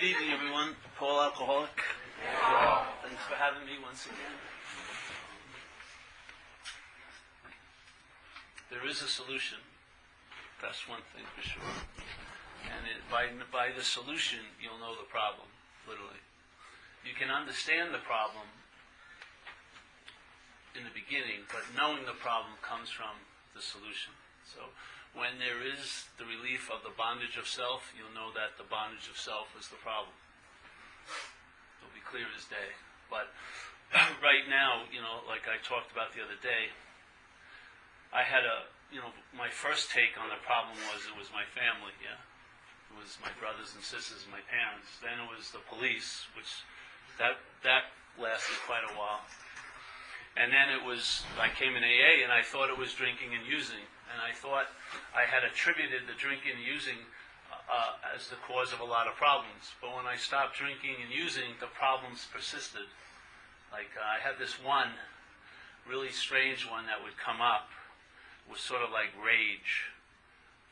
Good evening, everyone. Paul Alcoholic. Thanks for having me once again. There is a solution. That's one thing for sure. And by the solution, you'll know the problem, literally. You can understand the problem in the beginning, but knowing the problem comes from the solution. So when there is the relief of the bondage of self, you'll know that the bondage of self is the problem. It'll be clear as day. But right now, like I talked about the other day, I had my first take on the problem was it was my family, yeah. It was my brothers and sisters and my parents. Then it was the police, which that lasted quite a while. And then I came in AA and I thought it was drinking and using. And I thought I had attributed the drinking and using as the cause of a lot of problems. But when I stopped drinking and using, the problems persisted. Like I had this one really strange one that would come up. It was sort of like rage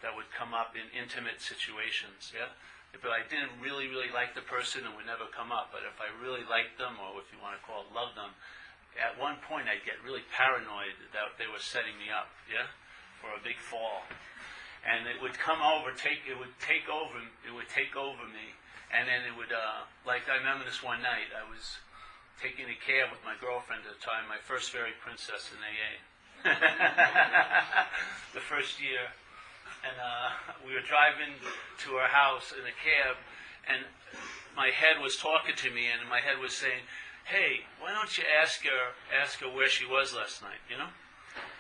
that would come up in intimate situations. Yeah. If I didn't really like the person, it would never come up. But if I really liked them, or if you want to call it love them, at one point I'd get really paranoid that they were setting me up. Yeah. For a big fall, and it would come over, it would take over me, and then it would, like I remember this one night, I was taking a cab with my girlfriend at the time, my first fairy princess in AA, the first year, and we were driving to her house in a cab, and my head was talking to me, and my head was saying, hey, why don't you ask her where she was last night,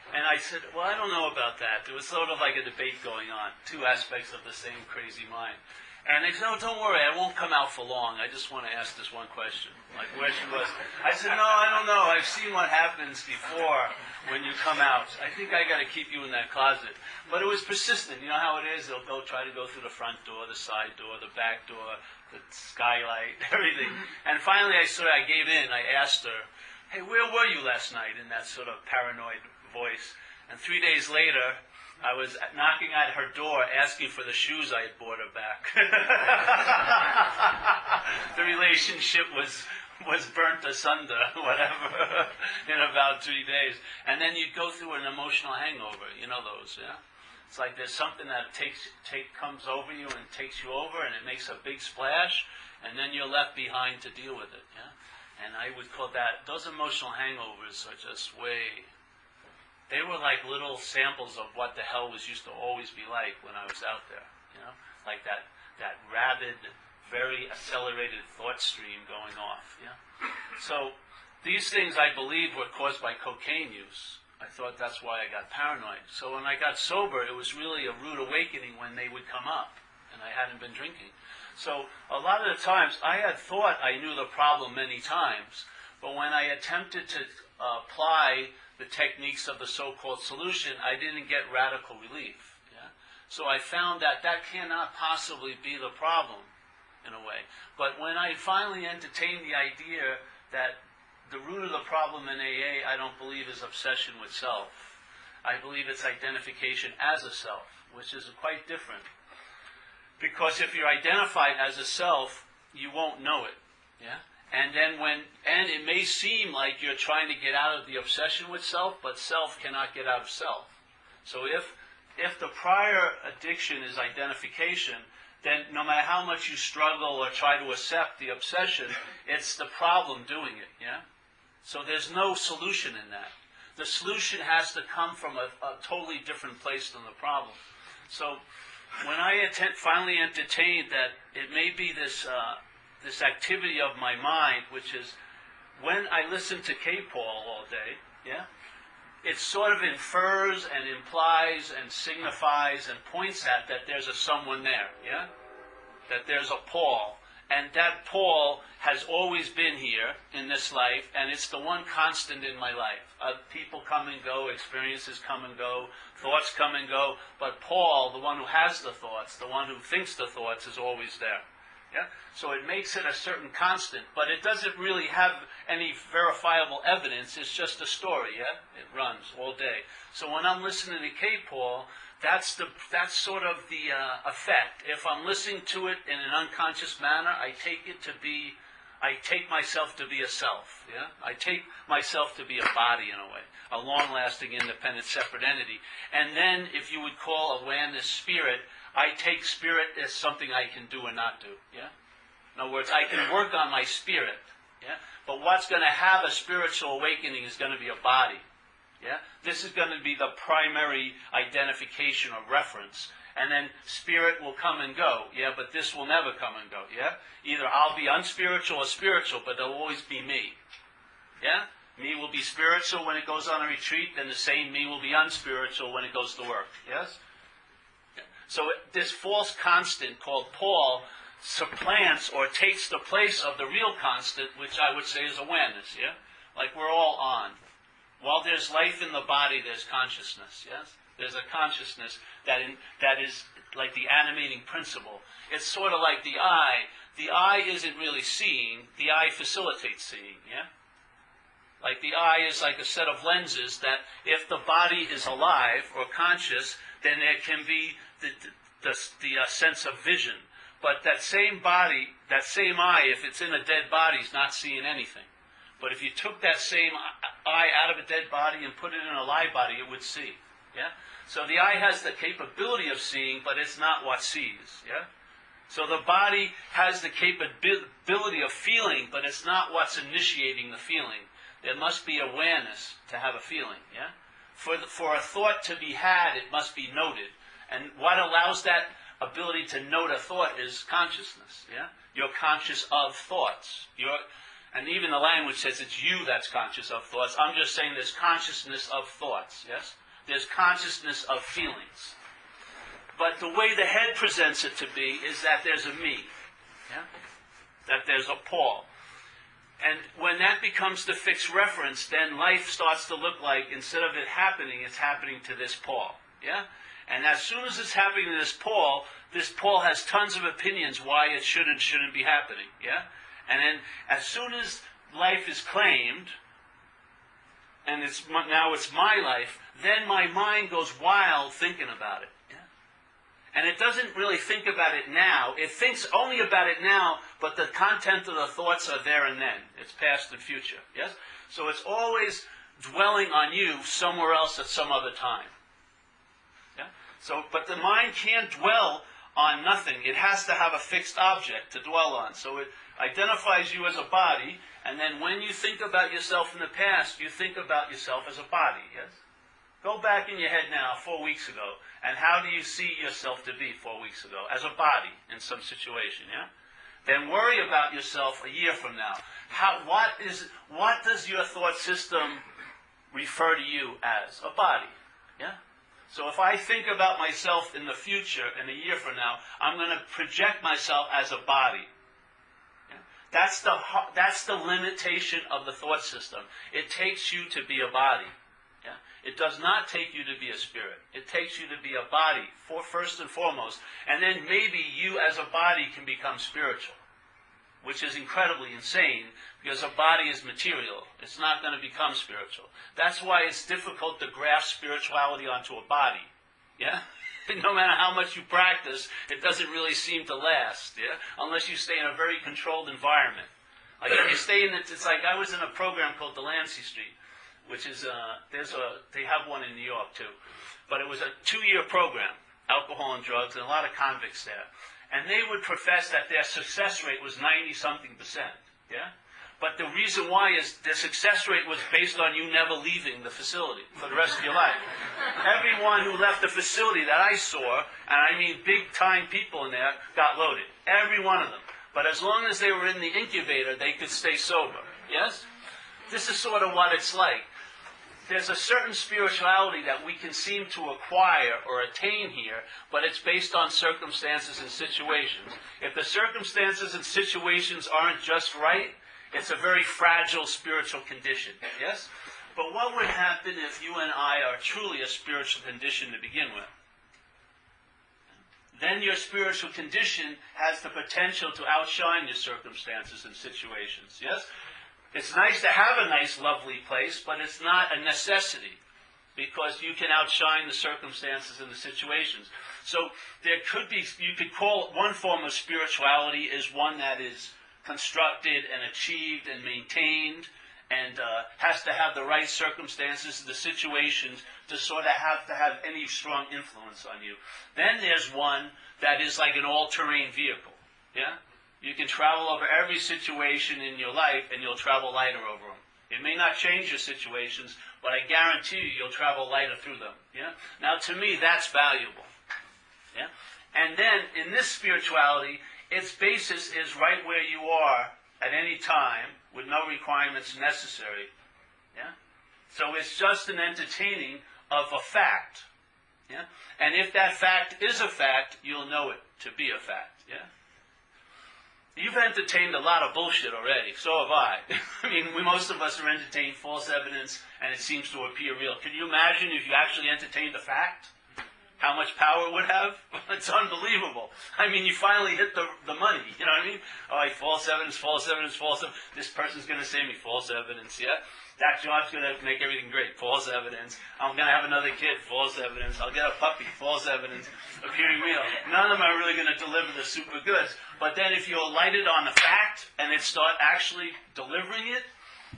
And I said, well, I don't know about that. There was sort of like a debate going on, two aspects of the same crazy mind. And they said, no, don't worry, I won't come out for long. I just want to ask this one question, like where she was. I said, no, I don't know. I've seen what happens before when you come out. I think I got to keep you in that closet. But it was persistent. You know how it is? They'll try to go through the front door, the side door, the back door, the skylight, everything. And finally I gave in. I asked her, hey, where were you last night, in that sort of paranoid voice. And 3 days later, I was knocking at her door asking for the shoes I had bought her back. The relationship was burnt asunder, whatever, in about 3 days. And then you'd go through an emotional hangover, you know those, yeah? It's like there's something that comes over you and takes you over, and it makes a big splash, and then you're left behind to deal with it, yeah? And I would call those emotional hangovers are just they were like little samples of what the hell used to always be like when I was out there, like that rabid, very accelerated thought stream going off, yeah. So these things I believe were caused by cocaine use. I thought that's why I got paranoid. So when I got sober, it was really a rude awakening when they would come up, and I hadn't been drinking. So a lot of the times I had thought I knew the problem many times, but when I attempted to apply the techniques of the so-called solution, I didn't get radical relief. Yeah? So I found that cannot possibly be the problem, in a way. But when I finally entertained the idea that the root of the problem in AA, I don't believe is obsession with self. I believe it's identification as a self, which is quite different. Because if you're identified as a self, you won't know it. Yeah? And it may seem like you're trying to get out of the obsession with self, but self cannot get out of self. So if the prior addiction is identification, then no matter how much you struggle or try to accept the obsession, it's the problem doing it, yeah? So there's no solution in that. The solution has to come from a totally different place than the problem. So when I finally entertained that it may be this activity of my mind, which is when I listen to K-Paul all day, yeah, it sort of infers and implies and signifies and points at that there's a someone there, yeah, that there's a Paul, and that Paul has always been here in this life, and it's the one constant in my life. People come and go, experiences come and go, thoughts come and go, but Paul, the one who has the thoughts, the one who thinks the thoughts, is always there. Yeah? So it makes it a certain constant, but it doesn't really have any verifiable evidence. It's just a story, yeah? It runs all day. So when I'm listening to K-Paul, That's sort of the effect. If I'm listening to it in an unconscious manner, I take myself to be a self. Yeah, I take myself to be a body in a way, a long-lasting, independent, separate entity. And then, if you would call awareness spirit, I take spirit as something I can do or not do. Yeah. In other words, I can work on my spirit. Yeah. But what's going to have a spiritual awakening is going to be a body. Yeah? This is going to be the primary identification or reference. And then spirit will come and go. Yeah, but this will never come and go. Yeah? Either I'll be unspiritual or spiritual, but there'll always be me. Yeah? Me will be spiritual when it goes on a retreat, and the same me will be unspiritual when it goes to work. Yes? So this false constant called Paul supplants or takes the place of the real constant, which I would say is awareness. Yeah? Like we're all on. While there's life in the body, there's consciousness, yes? There's a consciousness that is like the animating principle. It's sort of like the eye. The eye isn't really seeing. The eye facilitates seeing, yeah? Like the eye is like a set of lenses that if the body is alive or conscious, then there can be the sense of vision. But that same body, that same eye, if it's in a dead body, is not seeing anything. But if you took that same eye out of a dead body and put it in a live body, it would see. Yeah? So the eye has the capability of seeing, but it's not what sees. Yeah? So the body has the capability of feeling, but it's not what's initiating the feeling. There must be awareness to have a feeling. Yeah? For a thought to be had, it must be noted. And what allows that ability to note a thought is consciousness. Yeah? You're conscious of thoughts. And even the language says it's you that's conscious of thoughts. I'm just saying there's consciousness of thoughts, yes? There's consciousness of feelings. But the way the head presents it to be is that there's a me, yeah? That there's a Paul. And when that becomes the fixed reference, then life starts to look like, instead of it happening, it's happening to this Paul, yeah? And as soon as it's happening to this Paul has tons of opinions why it should and shouldn't be happening, yeah? And then, as soon as life is claimed, and now it's my life, then my mind goes wild thinking about it. Yeah? And it doesn't really think about it now. It thinks only about it now, but the content of the thoughts are there and then. It's past and future. Yes? So it's always dwelling on you somewhere else at some other time. Yeah? So, but the mind can't dwell on nothing. It has to have a fixed object to dwell on. So it identifies you as a body, and then when you think about yourself in the past, you think about yourself as a body, yes? Go back in your head now, 4 weeks ago, and how do you see yourself to be 4 weeks ago? As a body in some situation, yeah? Then worry about yourself a year from now. What does your thought system refer to you as? A body, yeah? So if I think about myself in the future, in a year from now, I'm going to project myself as a body. That's the limitation of the thought system. It takes you to be a body. Yeah? It does not take you to be a spirit. It takes you to be a body, first and foremost. And then maybe you as a body can become spiritual, which is incredibly insane because a body is material. It's not going to become spiritual. That's why it's difficult to grasp spirituality onto a body. Yeah? No matter how much you practice, it doesn't really seem to last, yeah? Unless you stay in a very controlled environment. Like if you stay in it's like I was in a program called Delancey Street, which is they have one in New York too, but it was a 2-year program, alcohol and drugs, and a lot of convicts there, and they would profess that their success rate was 90-something%, yeah. But the reason why is the success rate was based on you never leaving the facility for the rest of your life. Everyone who left the facility that I saw, and I mean big-time people in there, got loaded. Every one of them. But as long as they were in the incubator, they could stay sober. Yes? This is sort of what it's like. There's a certain spirituality that we can seem to acquire or attain here, but it's based on circumstances and situations. If the circumstances and situations aren't just right, it's a very fragile spiritual condition, yes? But what would happen if you and I are truly a spiritual condition to begin with? Then your spiritual condition has the potential to outshine your circumstances and situations, yes? It's nice to have a nice, lovely place, but it's not a necessity. because you can outshine the circumstances and the situations. So there could be, you could call one form of spirituality is one that is constructed and achieved and maintained and has to have the right circumstances, the situations to sort of have any strong influence on you. Then there's one that is like an all-terrain vehicle. Yeah? You can travel over every situation in your life and you'll travel lighter over them. It may not change your situations, but I guarantee you you'll travel lighter through them. Yeah? Now to me that's valuable. Yeah? And then in this spirituality, its basis is right where you are at any time with no requirements necessary. Yeah? So it's just an entertaining of a fact. Yeah? And if that fact is a fact, you'll know it to be a fact. Yeah? You've entertained a lot of bullshit already. So have I. I mean, most of us are entertaining false evidence and it seems to appear real. Can you imagine if you actually entertained a fact? How much power it would have? It's unbelievable. I mean, you finally hit the money. You know what I mean? Oh, false evidence, false evidence, false evidence. This person's going to say me false evidence, yeah? That job's going to make everything great. False evidence. I'm going to have another kid. False evidence. I'll get a puppy. False evidence. Appearing real. None of them are really going to deliver the super goods. But then if you're lighted on the fact and it start actually delivering it,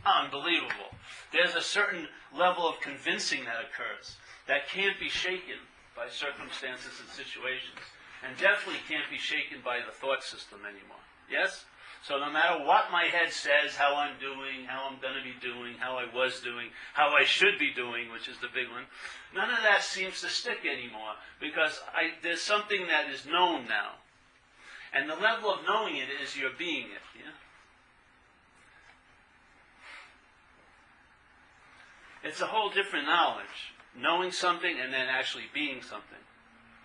unbelievable. There's a certain level of convincing that occurs that can't be shaken by circumstances and situations, and definitely can't be shaken by the thought system anymore. Yes? So no matter what my head says, how I'm doing, how I'm going to be doing, how I was doing, how I should be doing, which is the big one, none of that seems to stick anymore, because there's something that is known now. And the level of knowing it is you're being it. Yeah? It's a whole different knowledge. Knowing something and then actually being something.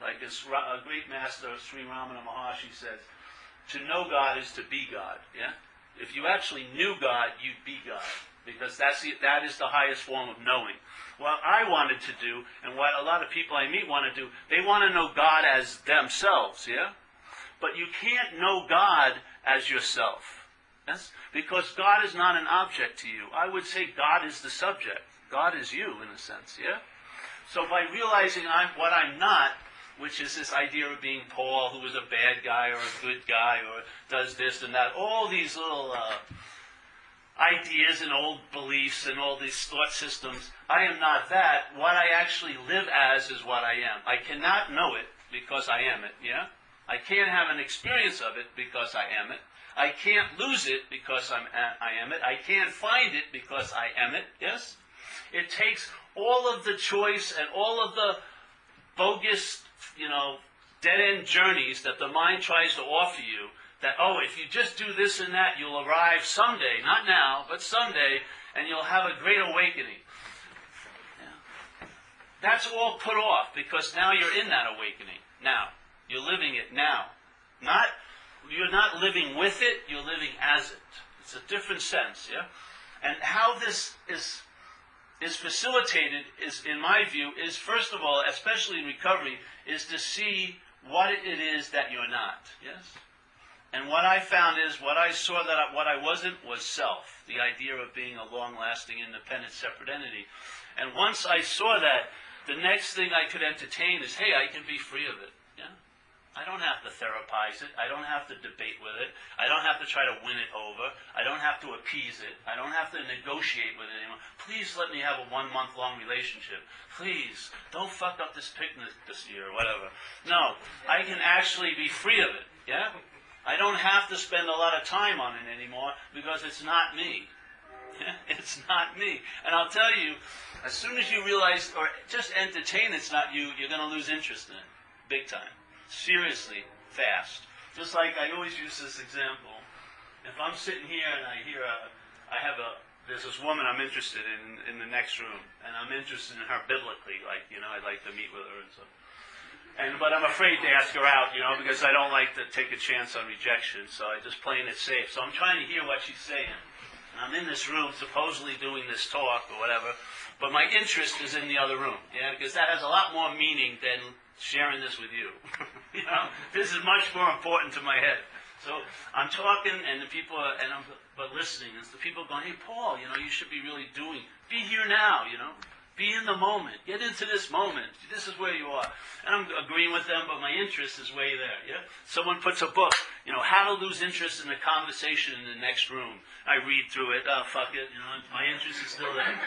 Like this a great master, Sri Ramana Maharshi says, to know God is to be God. Yeah? If you actually knew God, you'd be God. Because that is the highest form of knowing. What I wanted to do, and what a lot of people I meet want to do, they want to know God as themselves. Yeah? But you can't know God as yourself. Yes? Because God is not an object to you. I would say God is the subject. God is you, in a sense. Yeah? So by realizing what I'm not, which is this idea of being Paul, who is a bad guy or a good guy or does this and that, all these little ideas and old beliefs and all these thought systems, I am not that. What I actually live as is what I am. I cannot know it because I am it, yeah? I can't have an experience of it because I am it. I can't lose it because I am it. I can't find it because I am it, yes? It takes all of the choice and all of the bogus, dead-end journeys that the mind tries to offer you, that, if you just do this and that, you'll arrive someday, not now, but someday, and you'll have a great awakening. Yeah. That's all put off, because now you're in that awakening. Now. You're living it now. You're not living with it, you're living as it. It's a different sense, yeah? And how this is facilitated, in my view, is first of all, especially in recovery, is to see what it is that you're not. Yes? And what I found is, what I saw that what I wasn't was self, the idea of being a long-lasting, independent, separate entity. And once I saw that, the next thing I could entertain is, hey, I can be free of it. Yeah? I don't have to therapize it. I don't have to debate with it. I don't have to try to win it over. I don't have to appease it. I don't have to negotiate with it anymore. Please let me have a 1-month-long relationship. Please, don't fuck up this picnic this year or whatever. No, I can actually be free of it. Yeah? I don't have to spend a lot of time on it anymore because it's not me. Yeah? It's not me. And I'll tell you, as soon as you realize or just entertain it's not you, you're going to lose interest in it. Big time. Seriously, fast. Just like I always use this example. If I'm sitting here and I hear there's this woman I'm interested in the next room, and I'm interested in her biblically, I'd like to meet with her and stuff. But I'm afraid to ask her out, because I don't like to take a chance on rejection, so I just playing it safe. So I'm trying to hear what she's saying. And I'm in this room, supposedly doing this talk or whatever, but my interest is in the other room, because that has a lot more meaning than sharing this with you. This is much more important to my head. So I'm talking, and the people but listening. And the people going, hey, Paul, you should be really be here now, Be in the moment. Get into this moment. This is where you are. And I'm agreeing with them, but my interest is way there. Yeah. Someone puts a book, how to lose interest in a conversation in the next room. I read through it. Oh, fuck it. My interest is still there.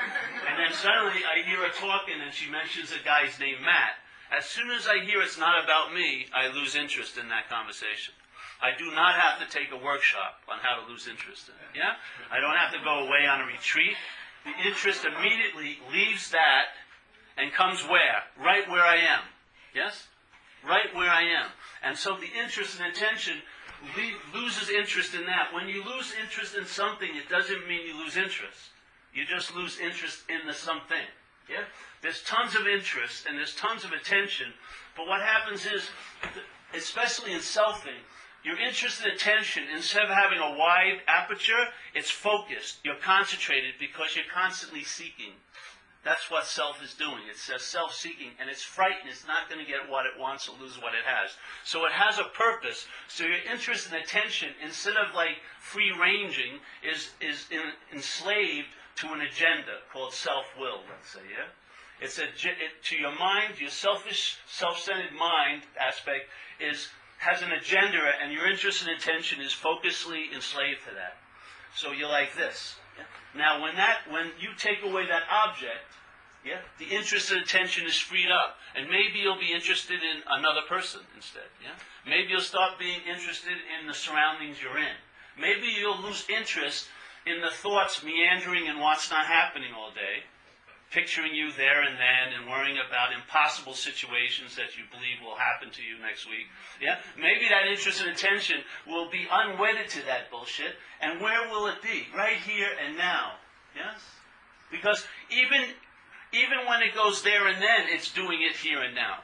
And then suddenly I hear her talking, and she mentions a guy's name, Matt. As soon as I hear it's not about me, I lose interest in that conversation. I do not have to take a workshop on how to lose interest in it. Yeah. I don't have to go away on a retreat. The interest immediately leaves that and comes where? Right where I am. Yes? Right where I am. And so the interest and attention loses interest in that. When you lose interest in something, it doesn't mean you lose interest. You just lose interest in the something. Yeah? There's tons of interest and there's tons of attention. But what happens is, especially in selfing, your interest and attention, instead of having a wide aperture, it's focused. You're concentrated because you're constantly seeking. That's what self is doing. It's self-seeking, and it's frightened. It's not going to get what it wants or lose what it has. So it has a purpose. So your interest and attention, instead of free-ranging, is enslaved to an agenda called self-will, let's say, yeah? To your mind, your selfish, self-centered mind aspect has an agenda, and your interest and attention is focusedly enslaved to that. So you're like this. Yeah? Now, when you take away that object, yeah, the interest and attention is freed up, and maybe you'll be interested in another person instead. Yeah? Maybe you'll stop being interested in the surroundings you're in. Maybe you'll lose interest in the thoughts meandering and what's not happening all day, picturing you there and then and worrying about impossible situations that you believe will happen to you next week. Yeah? Maybe that interest and attention will be unwedded to that bullshit. And where will it be? Right here and now. Yes? Because even when it goes there and then, it's doing it here and now.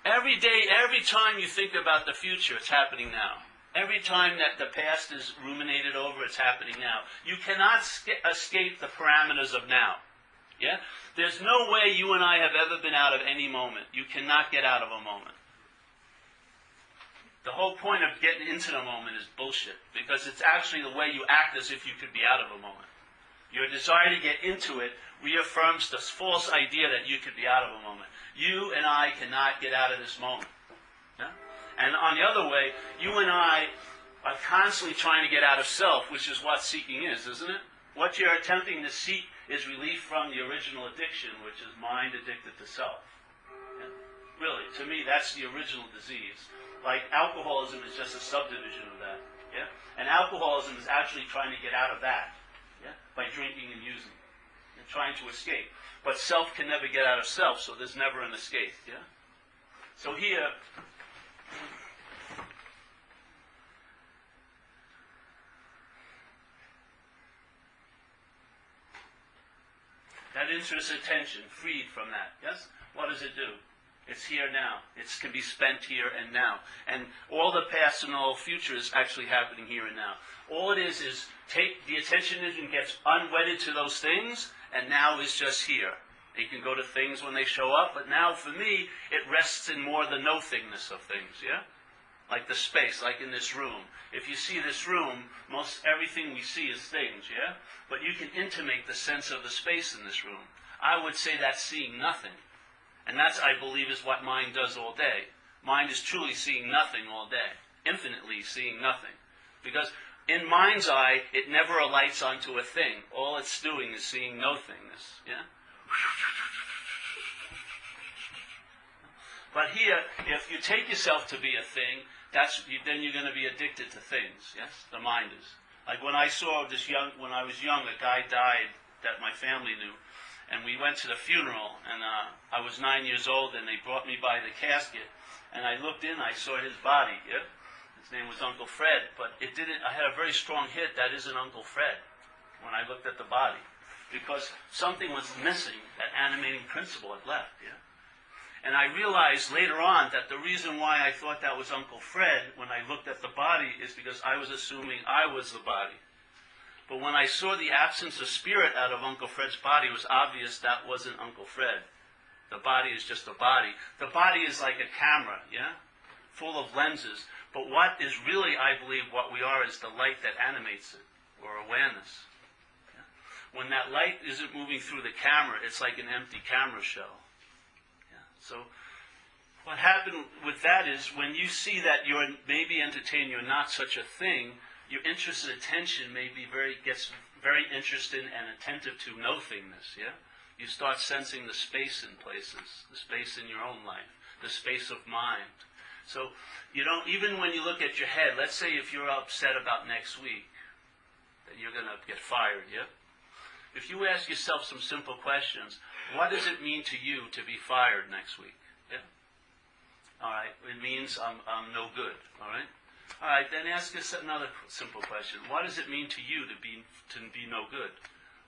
Every day, every time you think about the future, it's happening now. Every time that the past is ruminated over, it's happening now. You cannot escape the parameters of now. Yeah? There's no way you and I have ever been out of any moment. You cannot get out of a moment. The whole point of getting into the moment is bullshit, because it's actually the way you act as if you could be out of a moment. Your desire to get into it reaffirms the false idea that you could be out of a moment. You and I cannot get out of this moment. Yeah? And on the other way, you and I are constantly trying to get out of self, which is what seeking is, isn't it? What you're attempting to seek is relief from the original addiction, which is mind addicted to self. Yeah? Really, to me, that's the original disease. Like alcoholism is just a subdivision of that. Yeah? And alcoholism is actually trying to get out of that, yeah? By drinking and using, and trying to escape. But self can never get out of self, so there's never an escape. Yeah? So here, that interest attention, freed from that. Yes? What does it do? It's here now. It can be spent here and now. And all the past and all future is actually happening here and now. All it is take the attention and gets unwedded to those things, and now is just here. You can go to things when they show up, but now for me, it rests in more the no-thingness of things, yeah? Like the space, like in this room. If you see this room, most everything we see is things, yeah? But you can intimate the sense of the space in this room. I would say that's seeing nothing. And that's, I believe, is what mind does all day. Mind is truly seeing nothing all day. Infinitely seeing nothing. Because in mind's eye, it never alights onto a thing. All it's doing is seeing no-thingness, yeah? But here, if you take yourself to be a thing, then you're going to be addicted to things. Yes, the mind is. Like when I saw when I was young, a guy died that my family knew, and we went to the funeral, and I was 9 years old, and they brought me by the casket, and I looked in, I saw his body. Yeah, his name was Uncle Fred, but it didn't. I had a very strong hit. That isn't Uncle Fred. When I looked at the body, because something was missing. That animating principle had left. Yeah. And I realized later on that the reason why I thought that was Uncle Fred when I looked at the body is because I was assuming I was the body. But when I saw the absence of spirit out of Uncle Fred's body, it was obvious that wasn't Uncle Fred. The body is just a body. The body is like a camera, yeah? Full of lenses. But what is really, I believe, what we are is the light that animates it, or awareness. Yeah? when that light isn't moving through the camera, it's like an empty camera shell. Yeah. So what happened with that is when you see that you're maybe entertained, you're not such a thing, your interest and attention gets very interested and attentive to no-thingness. Yeah. You start sensing the space in places, the space in your own life, the space of mind. So you don't, even when you look at your head, let's say if you're upset about next week, that you're going to get fired, yeah? If you ask yourself some simple questions, what does it mean to you to be fired next week? Yeah? All right, it means I'm no good, all right? All right, then ask us another simple question. What does it mean to you to be no good?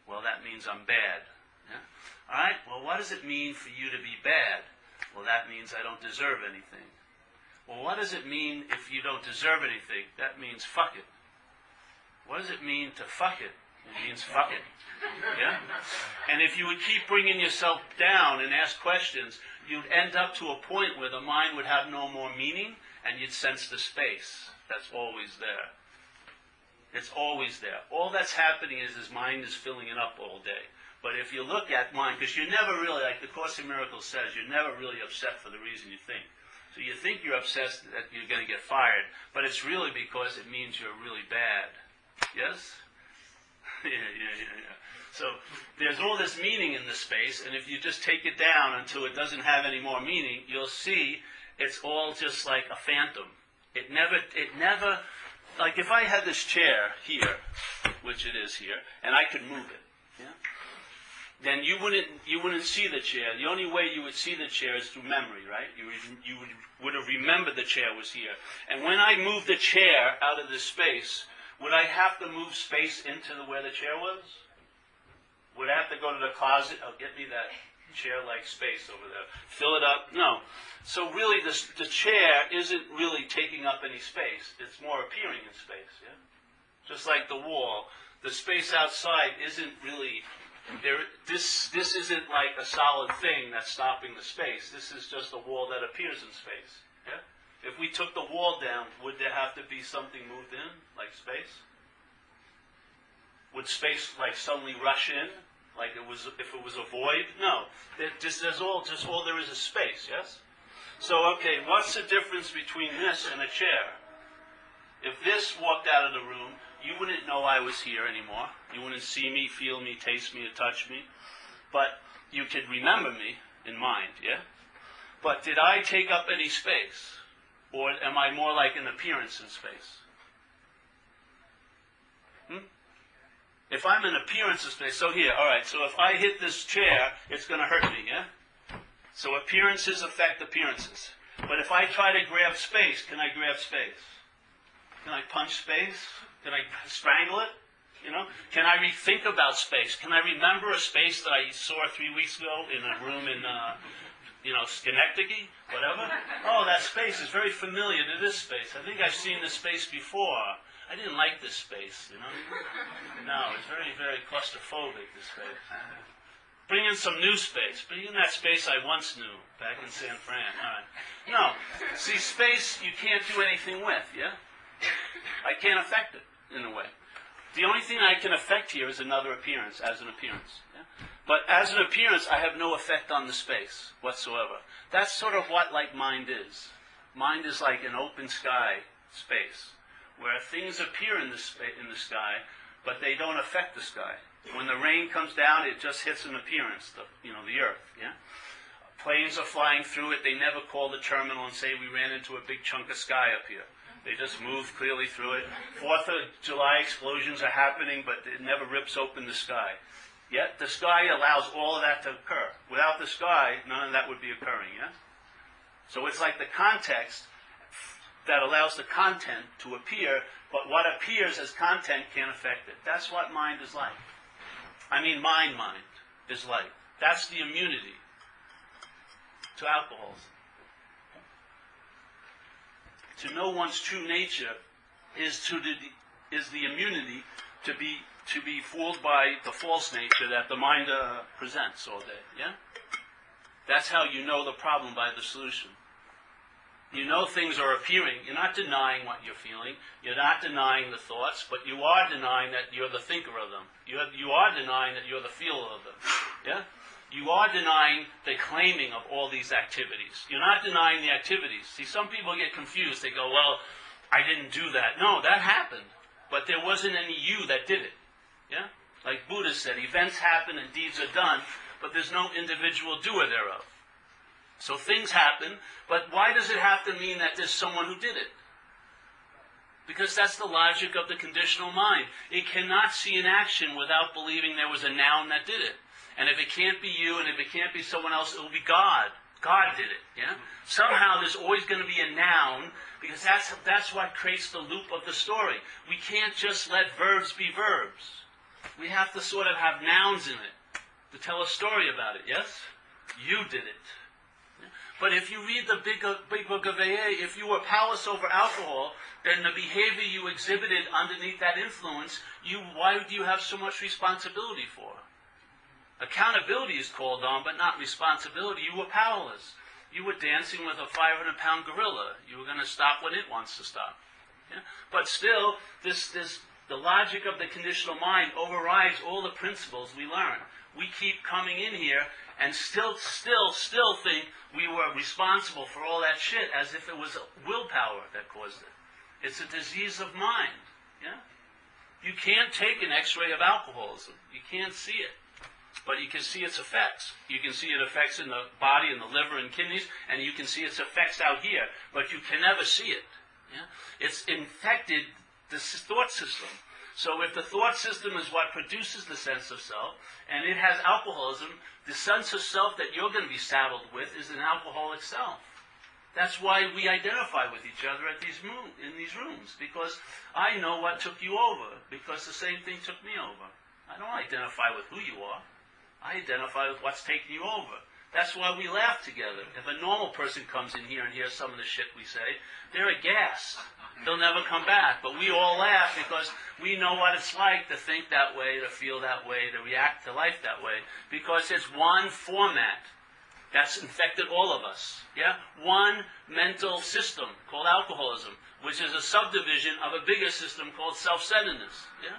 Well, that means I'm bad. Yeah? All right, well, what does it mean for you to be bad? Well, that means I don't deserve anything. Well, what does it mean if you don't deserve anything? That means fuck it. What does it mean to fuck it? It means fuck it. Yeah? And if you would keep bringing yourself down and ask questions, you'd end up to a point where the mind would have no more meaning and you'd sense the space that's always there. It's always there. All that's happening is his mind is filling it up all day. But if you look at mind, because you're never really, like the Course in Miracles says, you're never really upset for the reason you think. So you think you're upset that you're going to get fired, but it's really because it means you're really bad. Yes? Yeah. So there's all this meaning in the space, and if you just take it down until it doesn't have any more meaning, you'll see it's all just like a phantom. It never, like if I had this chair here, which it is here, and I could move it, yeah? Then you wouldn't see the chair. The only way you would see the chair is through memory, right? You would have remembered the chair was here. And when I moved the chair out of this space, would I have to move space into where the chair was? Would I have to go to the closet? Oh, get me that chair-like space over there. Fill it up? No. So really, the chair isn't really taking up any space. It's more appearing in space, yeah? Just like the wall. The space outside isn't really... This isn't like a solid thing that's stopping the space. This is just a wall that appears in space. Yeah? If we took the wall down, would there have to be something moved in, like space? Would space like suddenly rush in, like if it was a void? No. There's all there is space. Yes. So okay, what's the difference between this and a chair? If this walked out of the room, you wouldn't know I was here anymore. You wouldn't see me, feel me, taste me, or touch me. But you could remember me in mind, yeah? But did I take up any space? Or am I more like an appearance in space? If I'm an appearance in space, so here, all right, so if I hit this chair, it's going to hurt me, yeah? So appearances affect appearances. But if I try to grab space, can I grab space? Can I punch space? Can I strangle it? You know? Can I rethink about space? Can I remember a space that I saw 3 weeks ago in a room in, Schenectady? Whatever? Oh, that space is very familiar to this space. I think I've seen this space before. I didn't like this space, you know? No, it's very, very claustrophobic, this space. Bring in some new space. Bring in that space I once knew, back in San Fran. All right. No. See, space you can't do anything with, yeah? I can't affect it, in a way. The only thing I can affect here is another appearance, as an appearance. Yeah? But as an appearance, I have no effect on the space whatsoever. That's sort of what like mind is. Mind is like an open sky space, where things appear in the sky, but they don't affect the sky. When the rain comes down, it just hits an appearance, the earth. Yeah? Planes are flying through it. They never call the terminal and say we ran into a big chunk of sky up here. They just move clearly through it. 4th of July explosions are happening, but it never rips open the sky. Yet the sky allows all of that to occur. Without the sky, none of that would be occurring, yeah? So it's like the context that allows the content to appear, but what appears as content can't affect it. That's what mind is like. I mean, mind is like. That's the immunity to alcoholism. To know one's true nature is the immunity to be fooled by the false nature that the mind presents all day. Yeah, that's how you know the problem by the solution. You know things are appearing. You're not denying what you're feeling. You're not denying the thoughts, but you are denying that you're the thinker of them. You are denying that you're the feeler of them. Yeah? You are denying the claiming of all these activities. You're not denying the activities. See, some people get confused. They go, well, I didn't do that. No, that happened. But there wasn't any you that did it. Yeah? Like Buddha said, events happen and deeds are done, but there's no individual doer thereof. So things happen, but why does it have to mean that there's someone who did it? Because that's the logic of the conditional mind. It cannot see an action without believing there was a noun that did it. And if it can't be you, and if it can't be someone else, it will be God. God did it, yeah? Somehow there's always going to be a noun, because that's what creates the loop of the story. We can't just let verbs be verbs. We have to sort of have nouns in it to tell a story about it, yes? You did it. But if you read the big book of AA, if you were powerless over alcohol, then the behavior you exhibited underneath that influence, why do you have so much responsibility for? Accountability is called on, but not responsibility. You were powerless. You were dancing with a 500-pound gorilla. You were going to stop when it wants to stop. Yeah? But still, the logic of the conditional mind overrides all the principles we learn. We keep coming in here and still think we were responsible for all that shit as if it was willpower that caused it. It's a disease of mind. Yeah? You can't take an x-ray of alcoholism. You can't see it. But you can see its effects. You can see its effects in the body and the liver and kidneys, and you can see its effects out here, but you can never see it. Yeah? It's infected the thought system. So if the thought system is what produces the sense of self, and it has alcoholism, the sense of self that you're going to be saddled with is an alcoholic self. That's why we identify with each other in these rooms, because I know what took you over, because the same thing took me over. I don't identify with who you are. I identify with what's taking you over. That's why we laugh together. If a normal person comes in here and hears some of the shit we say, they're aghast. They'll never come back. But we all laugh because we know what it's like to think that way, to feel that way, to react to life that way. Because it's one format that's infected all of us. Yeah? One mental system called alcoholism, which is a subdivision of a bigger system called self-centeredness. Yeah?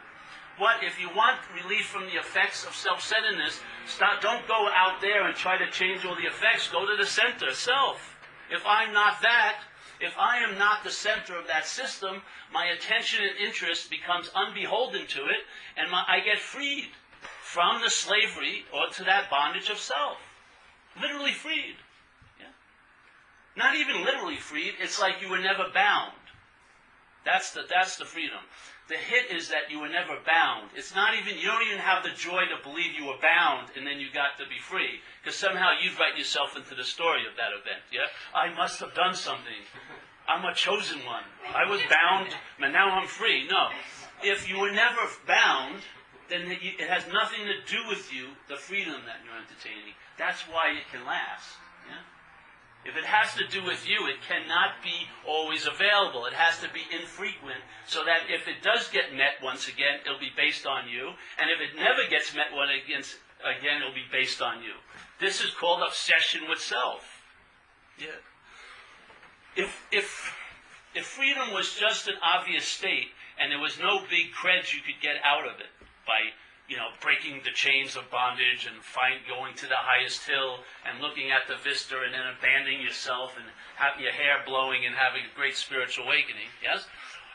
If you want relief from the effects of self-centeredness, don't go out there and try to change all the effects. Go to the center, self. If I'm not that, if I am not the center of that system, my attention and interest becomes unbeholden to it, and I get freed from the slavery or to that bondage of self. Literally freed. Yeah? Not even literally freed, it's like you were never bound. That's the freedom. The hit is that you were never bound. It's not even, you don't even have the joy to believe you were bound and then you got to be free. Because somehow you'd write yourself into the story of that event. Yeah? I must have done something. I'm a chosen one. I was bound, and now I'm free. No. If you were never bound, then it has nothing to do with you, the freedom that you're entertaining. That's why it can last. Yeah? If it has to do with you, it cannot be always available. It has to be infrequent, so that if it does get met once again, it'll be based on you. And if it never gets met again, it'll be based on you. This is called obsession with self. Yeah. If freedom was just an obvious state, and there was no big creds you could get out of it by breaking the chains of bondage and going to the highest hill and looking at the vista and then abandoning yourself and having your hair blowing and having a great spiritual awakening, yes?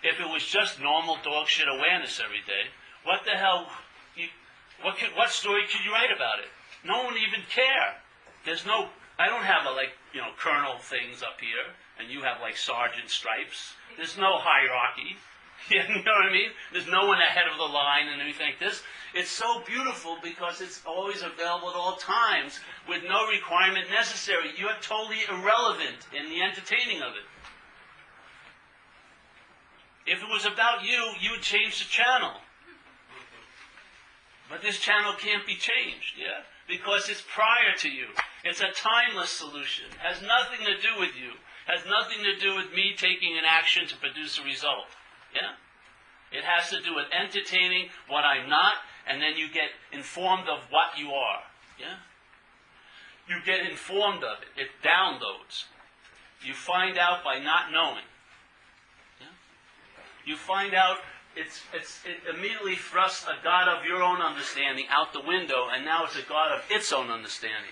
If it was just normal dog shit awareness every day, what the hell, what story could you write about it? No one even care. I don't have colonel things up here and you have sergeant stripes. There's no hierarchy. You know what I mean? There's no one ahead of the line and anything like this. It's so beautiful because it's always available at all times with no requirement necessary. You're totally irrelevant in the entertaining of it. If it was about you, you would change the channel. But this channel can't be changed, yeah? Because it's prior to you. It's a timeless solution. It has nothing to do with you. It has nothing to do with me taking an action to produce a result. Yeah? It has to do with entertaining what I'm not, and then you get informed of what you are. Yeah? You get informed of it. It downloads. You find out by not knowing. Yeah? You find out it immediately thrusts a God of your own understanding out the window, and now it's a God of its own understanding,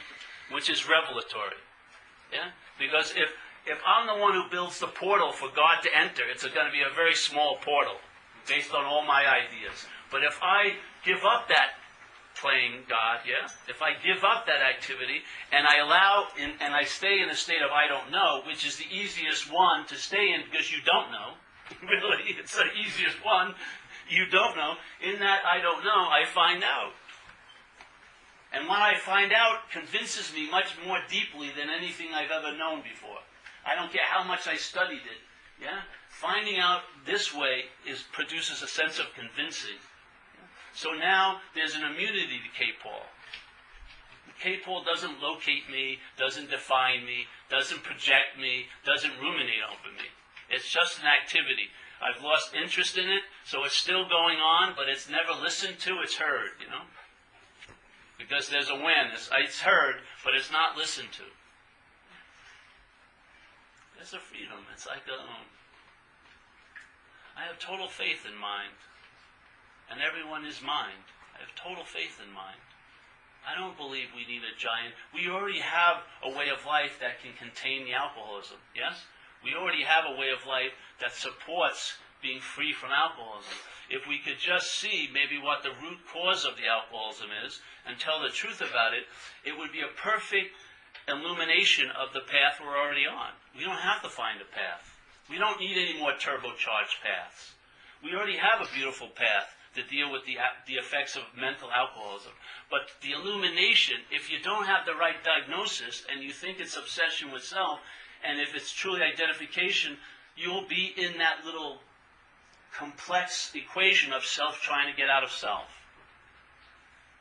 which is revelatory. Yeah? Because if I'm the one who builds the portal for God to enter, it's going to be a very small portal based on all my ideas. But if I give up that playing God, yeah? If I give up that activity and I allow and I stay in a state of I don't know, which is the easiest one to stay in because you don't know. Really, it's the easiest one. You don't know. In that I don't know, I find out. And what I find out convinces me much more deeply than anything I've ever known before. I don't care how much I studied it. Yeah? Finding out this way produces a sense of convincing. So now there's an immunity to K-Paul. K-Paul doesn't locate me, doesn't define me, doesn't project me, doesn't ruminate over me. It's just an activity. I've lost interest in it, so it's still going on, but it's never listened to, it's heard, Because there's a when. It's heard, but it's not listened to. There's a freedom. It's like I have total faith in mind. And everyone is mind. I have total faith in mind. I don't believe we need a giant. We already have a way of life that can contain the alcoholism. Yes? We already have a way of life that supports being free from alcoholism. If we could just see maybe what the root cause of the alcoholism is and tell the truth about it, it would be a perfect illumination of the path we're already on. We don't have to find a path. We don't need any more turbocharged paths. We already have a beautiful path to deal with the effects of mental alcoholism. But the illumination, if you don't have the right diagnosis and you think it's obsession with self, and if it's truly identification, you'll be in that little complex equation of self trying to get out of self.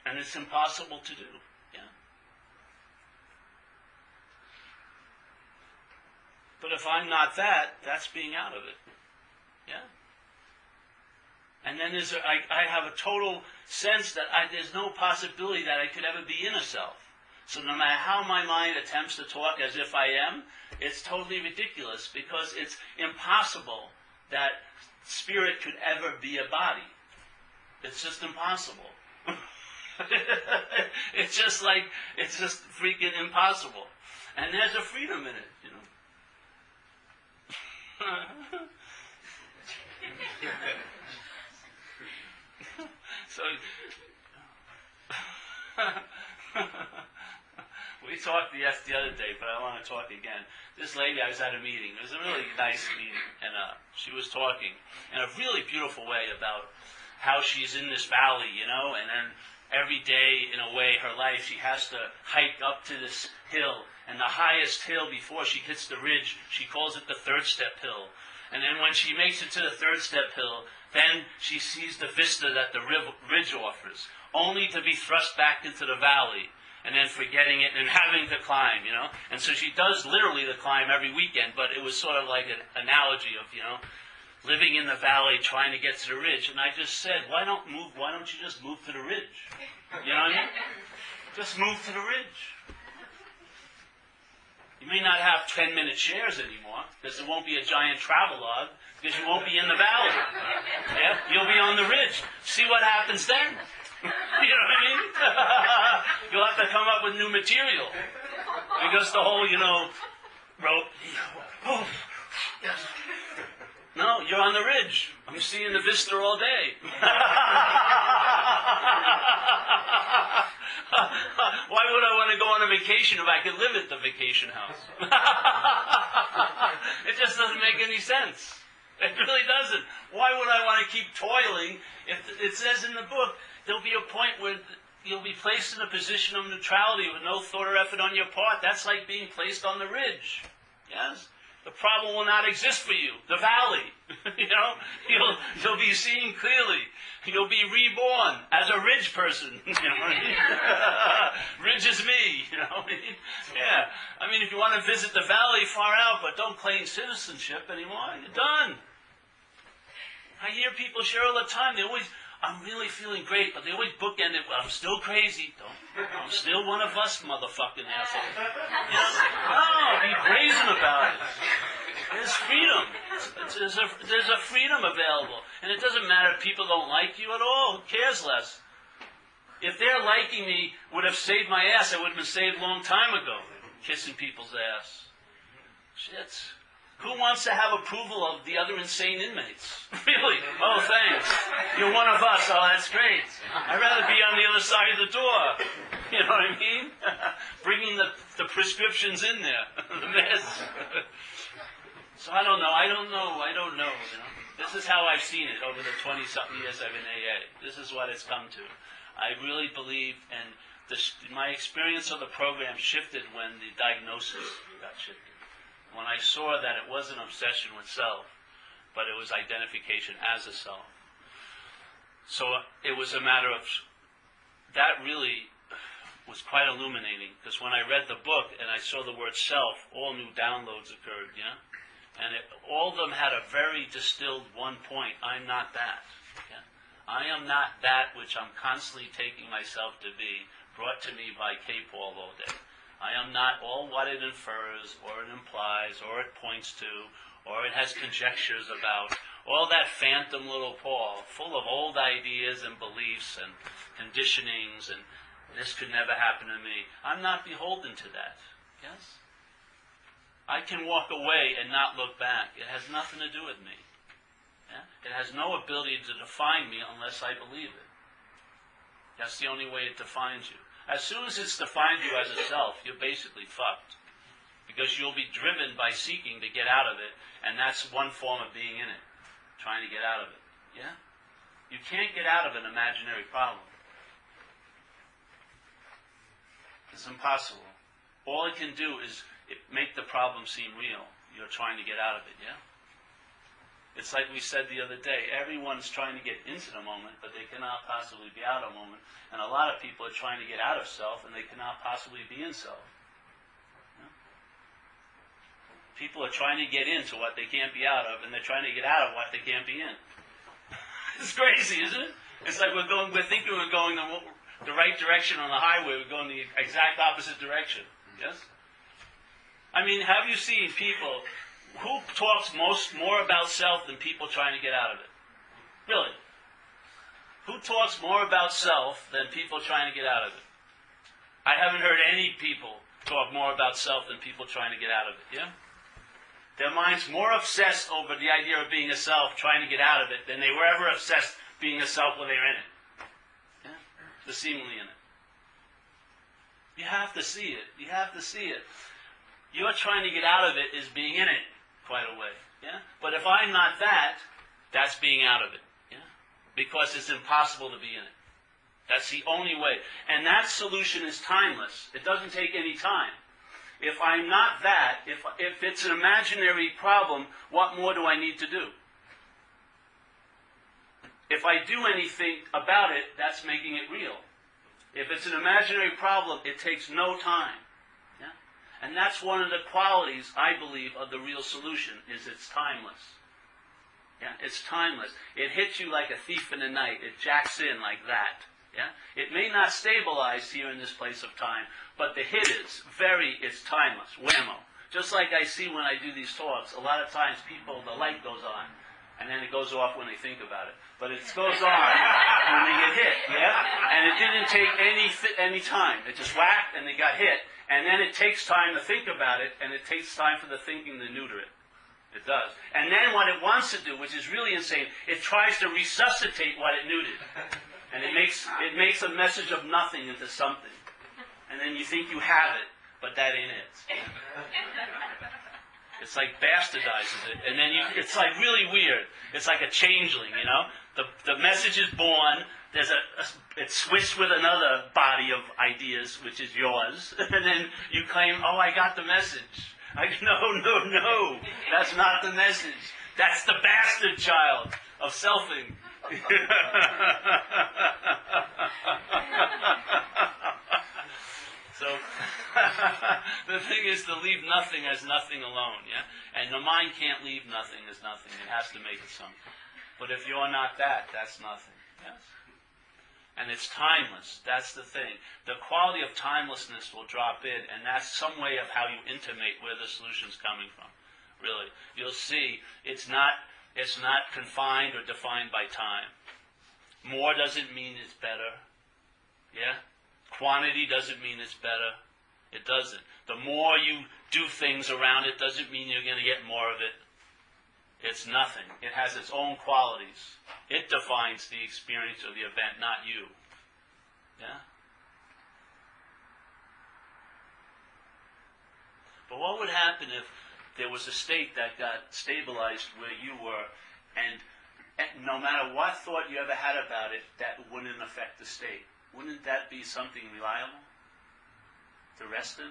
And it's impossible to do. Yeah. But if I'm not that, that's being out of it. Yeah. And then I have a total sense that there's no possibility that I could ever be in a self. So no matter how my mind attempts to talk as if I am, it's totally ridiculous because it's impossible that spirit could ever be a body. It's just impossible. It's just freaking impossible. And there's a freedom in it, So, we talked the other day, but I want to talk again. This lady, I was at a meeting. It was a really nice meeting, and she was talking in a really beautiful way about how she's in this valley, and then every day, in a way, her life, she has to hike up to this hill, and the highest hill before she hits the ridge, she calls it the third step hill. And then when she makes it to the third step hill, then she sees the vista that the ridge offers, only to be thrust back into the valley, and then forgetting it and having to climb, And so she does literally the climb every weekend, but it was sort of like an analogy of, living in the valley trying to get to the ridge. And I just said, why don't you just move to the ridge? You know what I mean? Just move to the ridge. You may not have 10-minute shares anymore, because there won't be a giant travelogue, because you won't be in the valley. Yeah? You'll be on the ridge. See what happens then? You know what I mean? You'll have to come up with new material. Because the whole, rope, yes. No, you're on the ridge. I'm seeing the vista all day. Why would I want to go on a vacation if I could live at the vacation house? It just doesn't make any sense. It really doesn't. Why would I want to keep toiling? If it says in the book, there'll be a point where you'll be placed in a position of neutrality with no thought or effort on your part. That's like being placed on the ridge. Yes? The problem will not exist for you. The valley. You'll be seeing clearly. You'll be reborn as a ridge person. Ridge is me. Yeah. I mean, if you want to visit the valley, far out, but don't claim citizenship anymore. You're done. I hear people share all the time. I'm really feeling great, but they always bookend it, well, I'm still crazy. I'm still one of us, motherfucking asshole. You know? No, be brazen about it. There's freedom. There's a freedom available. And it doesn't matter if people don't like you at all. Who cares less? If their liking me would have saved my ass, I would have been saved a long time ago. Kissing people's ass. Shit. Who wants to have approval of the other insane inmates? Really? Oh, thanks. You're one of us. Oh, that's great. I'd rather be on the other side of the door. You know what I mean? Bringing the prescriptions in there. The mess. So I don't know. You know? This is how I've seen it over the 20-something years I've been in AA. This is what it's come to. I really believe, and my experience of the program shifted when the diagnosis got shifted. When I saw that it wasn't obsession with self, but it was identification as a self. So it was a matter of, that really was quite illuminating, because when I read the book and I saw the word self, all new downloads occurred, yeah? And all of them had a very distilled one point: I'm not that. Yeah? I am not that which I'm constantly taking myself to be, brought to me by K. Paul all day. I am not all what it infers, or it implies, or it points to, or it has conjectures about. All that phantom little Paul, full of old ideas and beliefs and conditionings, and this could never happen to me. I'm not beholden to that. Yes? I can walk away and not look back. It has nothing to do with me. Yeah? It has no ability to define me unless I believe it. That's the only way it defines you. As soon as it's defined you as a self, you're basically fucked. Because you'll be driven by seeking to get out of it, and that's one form of being in it. Trying to get out of it. Yeah? You can't get out of an imaginary problem. It's impossible. All it can do is make the problem seem real. You're trying to get out of it, yeah? It's like we said the other day, everyone's trying to get into the moment, but they cannot possibly be out of the moment. And a lot of people are trying to get out of self, and they cannot possibly be in self. Yeah? People are trying to get into what they can't be out of, and they're trying to get out of what they can't be in. It's crazy, isn't it? It's like we're thinking we're going the right direction on the highway, we're going the exact opposite direction. Yes? I mean, have you seen people who talks more about self than people trying to get out of it? Really? Who talks more about self than people trying to get out of it? I haven't heard any people talk more about self than people trying to get out of it, yeah? Their mind's more obsessed over the idea of being a self, trying to get out of it, than they were ever obsessed being a self when they were in it. Yeah? They're seemingly in it. You have to see it. You have to see it. You're trying to get out of it is being in it. Quite a way, yeah? But if I'm not that, that's being out of it, yeah? Because it's impossible to be in it. That's the only way. And that solution is timeless. It doesn't take any time. If I'm not that, if it's an imaginary problem, what more do I need to do? If I do anything about it, that's making it real. If it's an imaginary problem, it takes no time. And that's one of the qualities, I believe, of the real solution, is it's timeless. Yeah, it's timeless. It hits you like a thief in the night. It jacks in like that. Yeah? It may not stabilize here in this place of time, but the hit is it's timeless. Whammo. Just like I see when I do these talks, a lot of times the light goes on, and then it goes off when they think about it. But it goes on when they get hit, yeah? And it didn't take any time. It just whacked, and they got hit. And then it takes time to think about it, and it takes time for the thinking to neuter it. It does. And then what it wants to do, which is really insane, it tries to resuscitate what it neutered. And it makes a message of nothing into something. And then you think you have it, but that ain't it. It's like bastardizes it. And then it's like really weird. It's like a changeling, you know? The message is born. It's switched with another body of ideas, which is yours, and then you claim, oh, I got the message. No, that's not the message. That's the bastard child of selfing. So, the thing is to leave nothing as nothing alone, yeah? And the mind can't leave nothing as nothing. It has to make it something. But if you're not that, that's nothing, yes? And it's timeless. That's the thing. The quality of timelessness will drop in, and that's some way of how you intimate where the solution's coming from. Really. You'll see it's not confined or defined by time. More doesn't mean it's better. Yeah? Quantity doesn't mean it's better. It doesn't. The more you do things around it doesn't mean you're going to get more of it. It's nothing. It has its own qualities. It defines the experience or the event, not you. Yeah? But what would happen if there was a state that got stabilized where you were, and no matter what thought you ever had about it, that wouldn't affect the state? Wouldn't that be something reliable to rest in?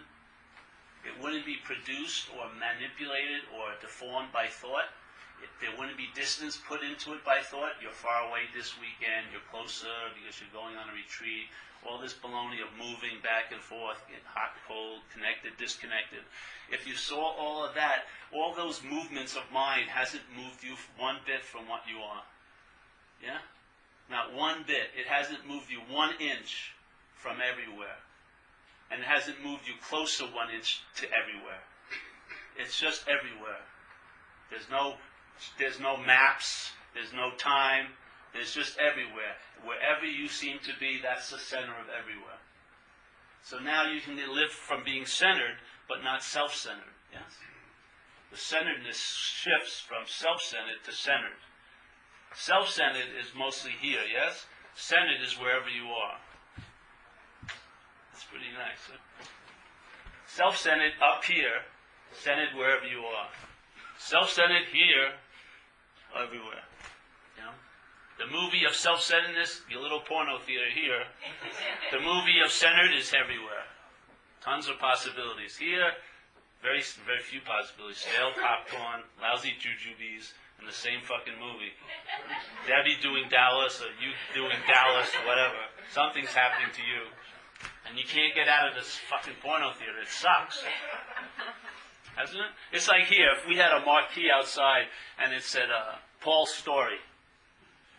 It wouldn't be produced or manipulated or deformed by thought. There wouldn't be distance put into it by thought. You're far away this weekend, you're closer because you're going on a retreat. All this baloney of moving back and forth, hot, cold, connected, disconnected. If you saw all of that, all those movements of mind hasn't moved you one bit from what you are. Yeah? Not one bit. It hasn't moved you 1 inch from everywhere. And it hasn't moved you closer 1 inch to everywhere. It's just everywhere. There's no maps, there's no time, there's just everywhere. Wherever you seem to be, that's the center of everywhere. So now you can live from being centered, but not self-centered. Yes? The centeredness shifts from self-centered to centered. Self-centered is mostly here, yes? Centered is wherever you are. That's pretty nice. Huh? Self-centered up here, centered wherever you are. Self-centered here, everywhere. You know? The movie of self-centeredness, your little porno theater here. The movie of centered is everywhere. Tons of possibilities. Here, very few possibilities. Stale popcorn, lousy jujubes, in the same fucking movie. Debbie doing Dallas, or you doing Dallas, or whatever. Something's happening to you. And you can't get out of this fucking porno theater. It sucks. Hasn't it? It's like here, if we had a marquee outside and it said, Paul's story.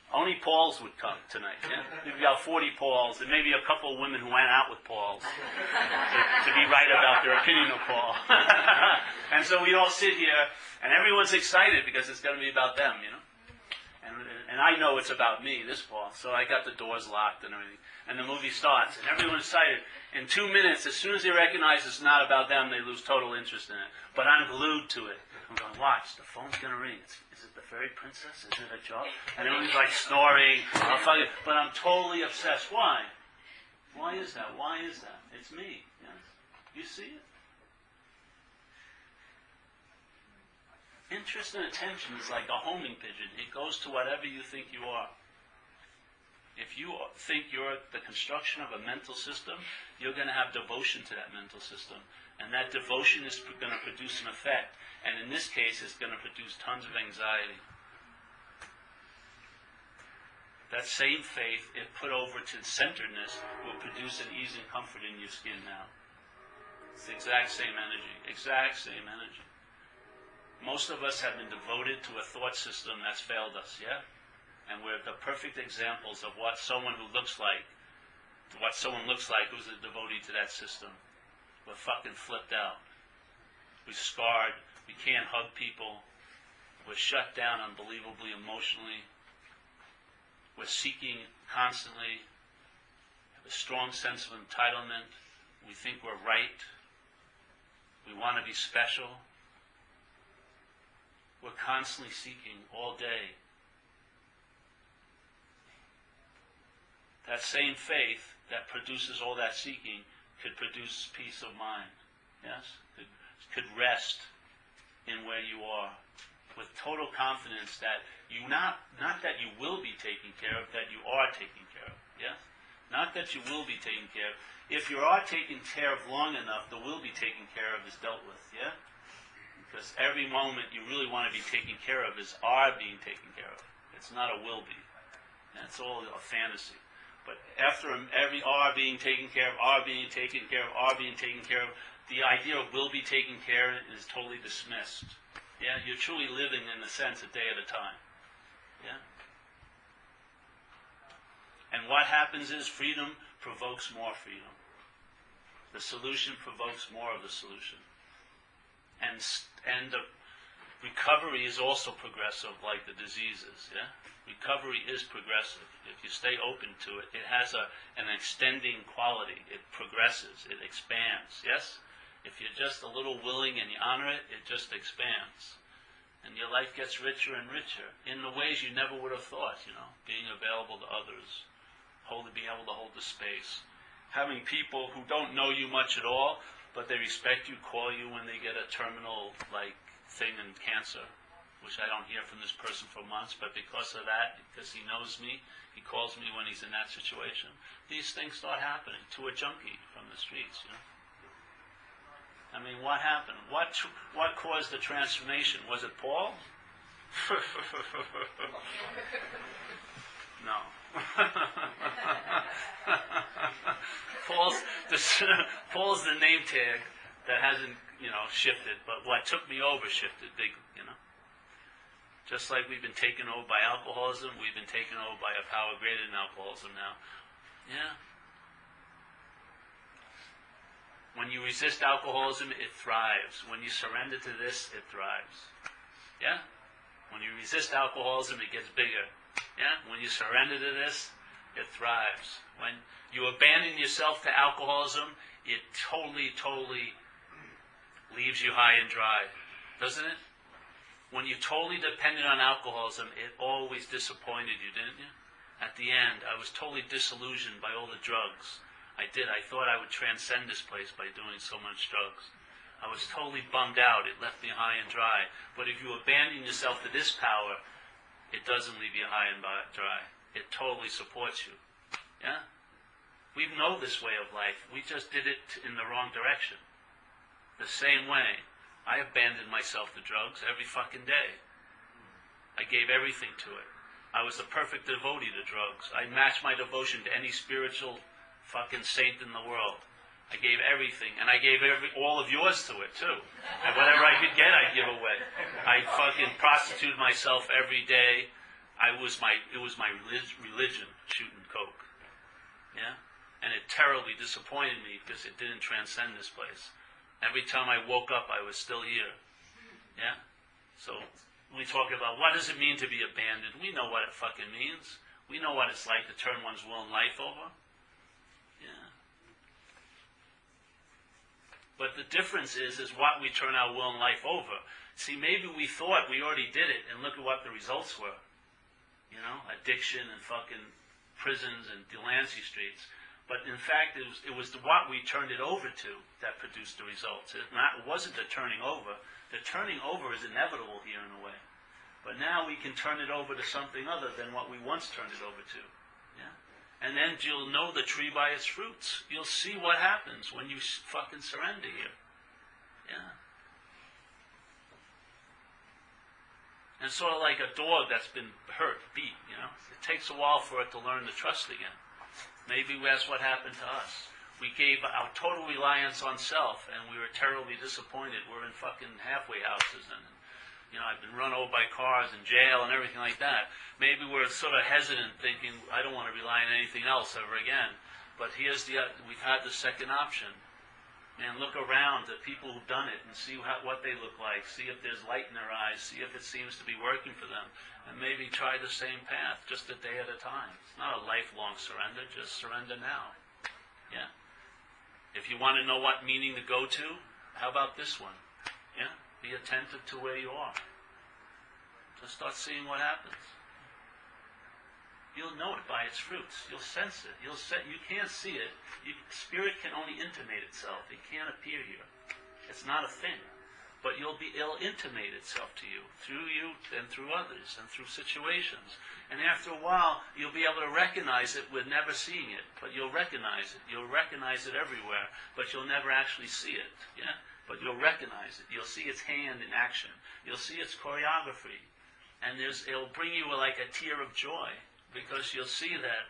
Only Pauls would come tonight. Yeah? We've got 40 Pauls, and maybe a couple of women who went out with Pauls to be right about their opinion of Paul. And so we all sit here, and everyone's excited because it's going to be about them, you know. And I know it's about me, this Paul, so I got the doors locked and everything. And the movie starts, and everyone's excited. In 2 minutes, as soon as they recognize it's not about them, they lose total interest in it. But I'm glued to it. I'm going, watch, the phone's going to ring. Is it the fairy princess? Is it a job? And everyone's like snoring. But I'm totally obsessed. Why? Why is that? Why is that? It's me. Yes? You see it? Interest and attention is like a homing pigeon. It goes to whatever you think you are. If you think you're the construction of a mental system, you're going to have devotion to that mental system. And that devotion is going to produce an effect. And in this case, it's going to produce tons of anxiety. That same faith, if put over to centeredness, will produce an ease and comfort in your skin now. It's the exact same energy. Exact same energy. Most of us have been devoted to a thought system that's failed us, yeah? And we're the perfect examples of what someone looks like who's a devotee to that system. We're fucking flipped out. We're scarred. We can't hug people. We're shut down unbelievably emotionally. We're seeking constantly. We have a strong sense of entitlement. We think we're right. We want to be special. We're constantly seeking all day. That same faith that produces all that seeking could produce peace of mind. Yes? Could rest in where you are with total confidence that you not that you will be taken care of, that you are taken care of. Yes? Not that you will be taken care of. If you are taken care of long enough, the will be taken care of is dealt with. Yeah? Because every moment you really want to be taken care of is are being taken care of. It's not a will be. That's all a fantasy. But after every are being taken care of, are being taken care of, are being taken care of, the idea of will be taken care of is totally dismissed. Yeah, you're truly living in a sense a day at a time. Yeah. And what happens is freedom provokes more freedom. The solution provokes more of the solution. And the recovery is also progressive, like the diseases. Yeah, recovery is progressive. If you stay open to it, it has an extending quality. It progresses. It expands. Yes. If you're just a little willing and you honor it, it just expands. And your life gets richer and richer in the ways you never would have thought, being available to others, being able to hold the space. Having people who don't know you much at all, but they respect you, call you when they get a terminal, thing in cancer, which I don't hear from this person for months, but because of that, because he knows me, he calls me when he's in that situation. These things start happening to a junkie from the streets, I mean, what happened? What caused the transformation? Was it Paul? No. Paul's the name tag that hasn't, shifted, but what took me over shifted big, Just like we've been taken over by alcoholism, we've been taken over by a power greater than alcoholism now. Yeah. When you resist alcoholism, it thrives. When you surrender to this, it thrives. Yeah? When you resist alcoholism, it gets bigger. Yeah? When you surrender to this, it thrives. When you abandon yourself to alcoholism, it totally leaves you high and dry. Doesn't it? When you're totally dependent on alcoholism, it always disappointed you, didn't you? At the end, I was totally disillusioned by all the drugs. I thought I would transcend this place by doing so much drugs. I was totally bummed out. It left me high and dry. But if you abandon yourself to this power, it doesn't leave you high and dry. It totally supports you. Yeah? We know this way of life. We just did it in the wrong direction. The same way. I abandoned myself to drugs every fucking day. I gave everything to it. I was the perfect devotee to drugs. I matched my devotion to any spiritual fucking saint in the world. I gave everything, and I gave all of yours to it too. And whatever I could get, I'd give away. I fucking prostituted myself every day. It was my religion, shooting coke. Yeah, and it terribly disappointed me because it didn't transcend this place. Every time I woke up, I was still here. Yeah, so we talk about what does it mean to be abandoned. We know what it fucking means. We know what it's like to turn one's will and life over. Yeah. But the difference is what we turn our will and life over. See, maybe we thought we already did it, and look at what the results were. Addiction and fucking prisons and Delancey streets. But in fact, it was what we turned it over to that produced the results. It wasn't the turning over. The turning over is inevitable here in a way. But now we can turn it over to something other than what we once turned it over to. Yeah? And then you'll know the tree by its fruits. You'll see what happens when you fucking surrender here. Yeah. And sort of like a dog that's been hurt, beat, It takes a while for it to learn to trust again. Maybe that's what happened to us. We gave our total reliance on self, and we were terribly disappointed. We're in fucking halfway houses, and I've been run over by cars and jail and everything like that. Maybe we're sort of hesitant, thinking, I don't want to rely on anything else ever again. But we've had the second option. Man, look around at people who've done it and see what they look like. See if there's light in their eyes. See if it seems to be working for them. And maybe try the same path, just a day at a time. It's not a lifelong surrender, just surrender now. Yeah. If you want to know what meaning to go to, how about this one? Yeah. Be attentive to where you are. Just start seeing what happens. You'll know it by its fruits. You'll sense it. You can't see it. Spirit can only intimate itself. It can't appear here. It's not a thing. But it'll intimate itself to you, through you and through others, and through situations. And after a while, you'll be able to recognize it with never seeing it. But you'll recognize it. You'll recognize it everywhere, but you'll never actually see it. Yeah? But you'll recognize it. You'll see its hand in action. You'll see its choreography. And it'll bring you like a tear of joy. Because you'll see that,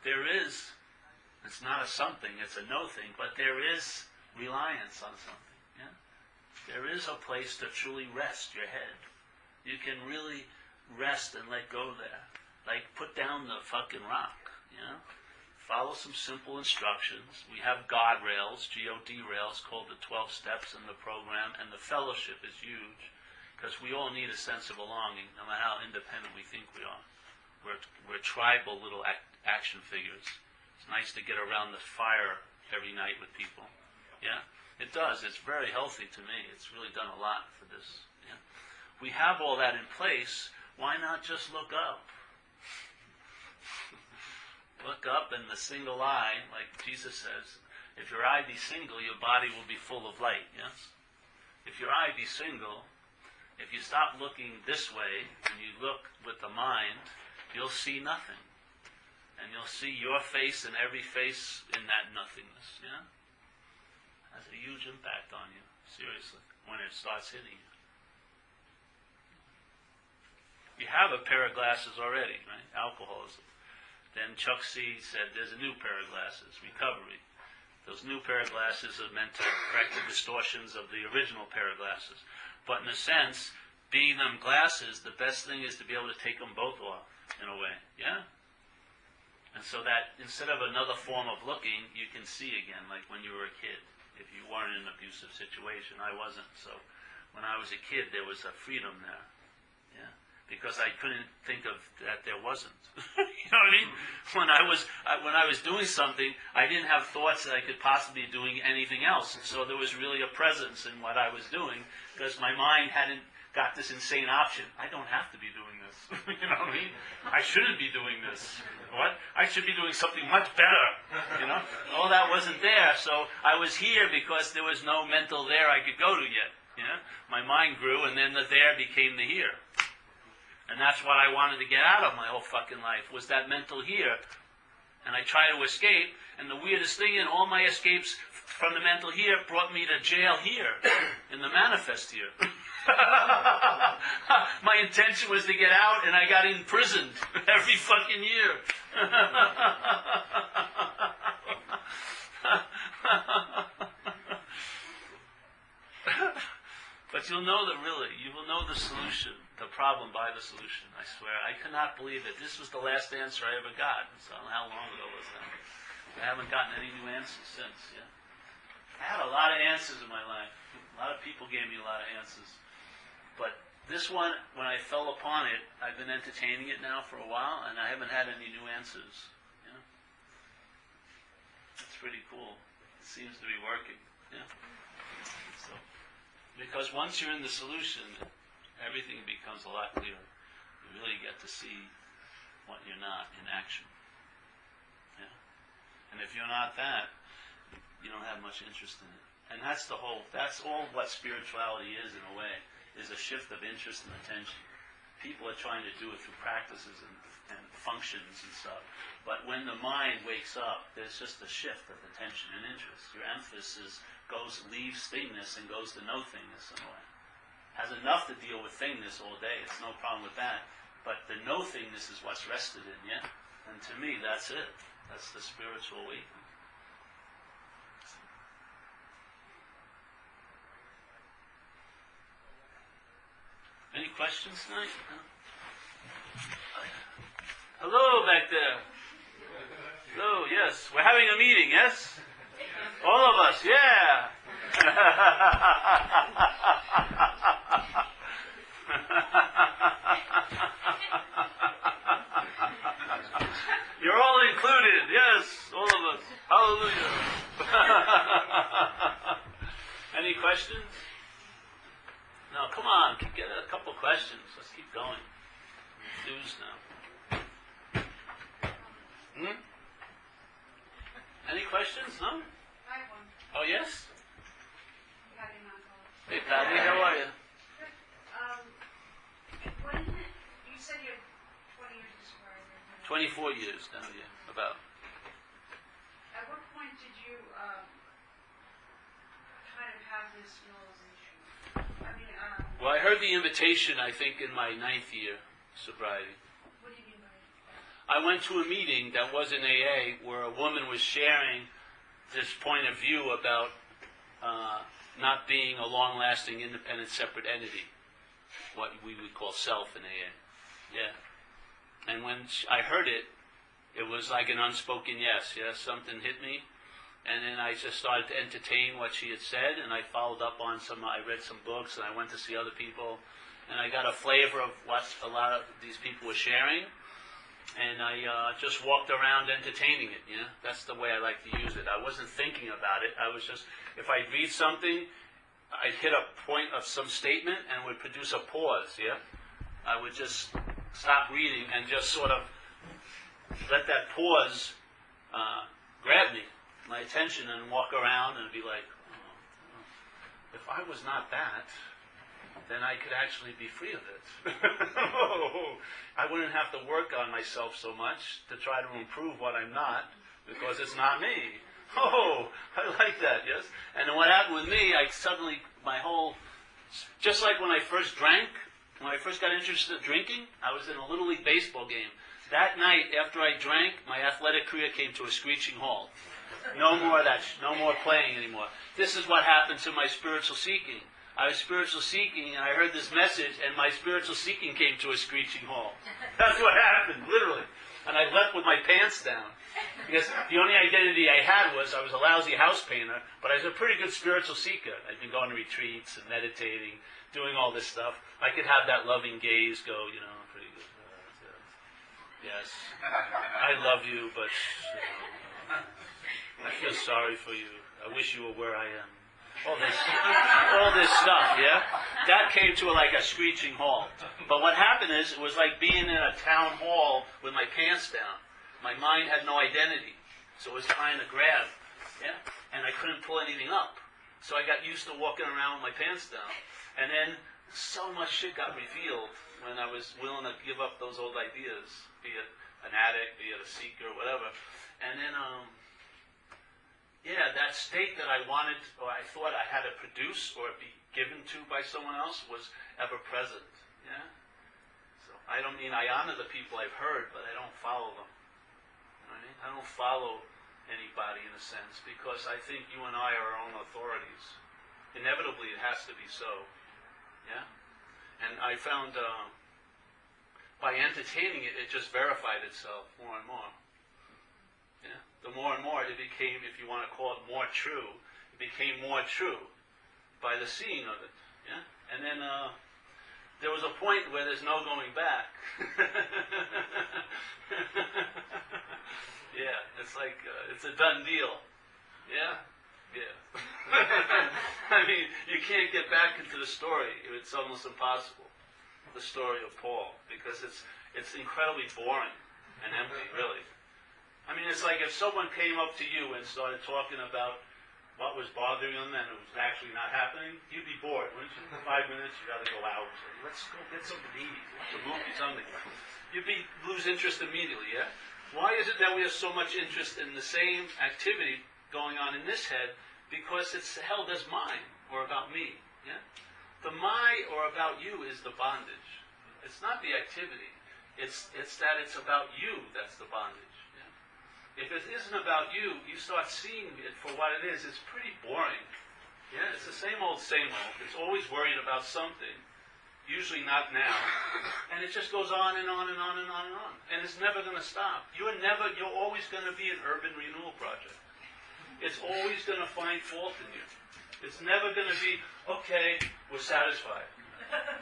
there is, it's not a something, it's a no thing, but there is reliance on something. Yeah? There is a place to truly rest your head. You can really rest and let go there. Like, put down the fucking rock, you know? Follow some simple instructions. We have guardrails, G-O-D rails, called the 12 steps in the program, and the fellowship is huge, because we all need a sense of belonging, no matter how independent we think we are. We're tribal little action figures. It's nice to get around the fire every night with people. Yeah? It does. It's very healthy to me. It's really done a lot for this. Yeah? We have all that in place. Why not just look up? Look up, and the single eye, like Jesus says, if your eye be single, your body will be full of light, yes? If your eye be single, if you stop looking this way, and you look with the mind, you'll see nothing. And you'll see your face and every face in that nothingness, yeah? Has a huge impact on you, seriously, when it starts hitting you. You have a pair of glasses already, right? Alcoholism. Then Chuck C. said there's a new pair of glasses, recovery. Those new pair of glasses are meant to correct the distortions of the original pair of glasses. But in a sense, being them glasses, the best thing is to be able to take them both off, in a way, yeah? And so that instead of another form of looking, you can see again, like when you were a kid, if you weren't in an abusive situation. I wasn't, so when I was a kid, there was a freedom there, yeah? Because I couldn't think of that there wasn't. You know what I mean? When I was doing something, I didn't have thoughts that I could possibly be doing anything else. And so there was really a presence in what I was doing, because my mind hadn't got this insane option. I don't have to be doing this. You know what I mean? I shouldn't be doing this. What? I should be doing something much better. You know? All that wasn't there. So I was here because there was no mental there I could go to yet. Yeah? My mind grew, and then the there became the here. And that's what I wanted to get out of my whole fucking life, was that mental here. And I tried to escape, and the weirdest thing in all my escapes from the mental here brought me to jail here, in the manifest here. My intention was to get out, and I got imprisoned every fucking year. But you'll know that really, you will know the solution, the problem by the solution, I swear. I cannot believe it. This was the last answer I ever got. So how long ago was that? I haven't gotten any new answers since, yeah. I had a lot of answers in my life. A lot of people gave me a lot of answers. But this one, when I fell upon it, I've been entertaining it now for a while, and I haven't had any new answers. Yeah. That's pretty cool. It seems to be working. Yeah. So, because once you're in the solution, everything becomes a lot clearer. You really get to see what you're not in action. Yeah. And if you're not that, you don't have much interest in it. And that's all what spirituality is, in a way, is a shift of interest and attention. People are trying to do it through practices and functions and stuff. But when the mind wakes up, there's just a shift of attention and interest. Your emphasis leaves thingness and goes to no thingness in a way. Has enough to deal with thingness all day. It's no problem with that. But the no thingness is what's rested in, yeah? And to me, that's it. That's the spiritual awakening. Any questions tonight? Hello back there. Hello, yes. We're having a meeting, yes? All of us, yeah. You're all included, yes, all of us. Hallelujah. Any questions? No, come on, get a couple questions. Let's keep going. News now. Any questions? No? I have one. Oh, yes? Patty Montoya. Hey, Patty, how are you? When you said you have 20 years of sobriety. 24 years now, yeah, about. At what point did you kind of have this realization? I mean, Well, I heard the invitation, I think, in my 9th year sobriety. what do you mean by that? I went to a meeting that was in AA where a woman was sharing this point of view about not being a long-lasting, independent, separate entity, what we would call self in AA. Yeah. And when I heard it, it was like an unspoken yes. Yes, something hit me. And then I just started to entertain what she had said, and I followed up on I read some books, and I went to see other people, and I got a flavor of what a lot of these people were sharing, and I just walked around entertaining it, That's the way I like to use it. I wasn't thinking about it. I was just, if I read something, I'd hit a point of some statement and would produce a pause, I would just stop reading and just sort of let that pause grab me, my attention, and walk around and be like, if I was not that, then I could actually be free of it. I wouldn't have to work on myself so much to try to improve what I'm not, because it's not me. Oh, I like that, yes? And then what happened with me, just like when I first drank, when I first got interested in drinking, I was in a Little League baseball game. That night, after I drank, my athletic career came to a screeching halt. No more of that, no more playing anymore. This is what happened to my spiritual seeking. I was spiritual seeking, and I heard this message, and my spiritual seeking came to a screeching halt. That's what happened, literally. And I left with my pants down. Because the only identity I had was I was a lousy house painter, but I was a pretty good spiritual seeker. I'd been going to retreats and meditating, doing all this stuff. I could have that loving gaze go, pretty good. Yes, I love you, but I feel sorry for you. I wish you were where I am. All this stuff, That came to like a screeching halt. But what happened is, it was like being in a town hall with my pants down. My mind had no identity, so it was trying to grab, and I couldn't pull anything up. So I got used to walking around with my pants down. And then so much shit got revealed when I was willing to give up those old ideas, be it an addict, be it a seeker, whatever. And then, that state that I wanted, or I thought I had to produce or be given to by someone else, was ever present. So I don't mean I honor the people I've heard, but I don't follow them. You know what I mean? I don't follow anybody in a sense, because I think you and I are our own authorities. Inevitably, it has to be so. And I found by entertaining it, it just verified itself more and more. The more and more it became, if you want to call it more true, it became more true by the seeing of it. And then there was a point where there's no going back. It's like, it's a done deal. I mean, you can't get back into the story. It's almost impossible, the story of Paul, because it's incredibly boring and empty, really. I mean, it's like if someone came up to you and started talking about what was bothering them and it was actually not happening, you'd be bored, wouldn't you? 5 minutes, you'd rather go out. Let's go get something to eat, watch a movie, something. You'd lose interest immediately, Why is it that we have so much interest in the same activity going on in this head? Because it's held as mine, or about me, The my or about you is the bondage. It's not the activity. It's that it's about you that's the bondage. If it isn't about you, you start seeing it for what it is. It's pretty boring. It's the same old, same old. It's always worried about something. Usually not now. And it just goes on and on and on and on and on. And it's never going to stop. You're always going to be an urban renewal project. It's always going to find fault in you. It's never going to be, okay, we're satisfied.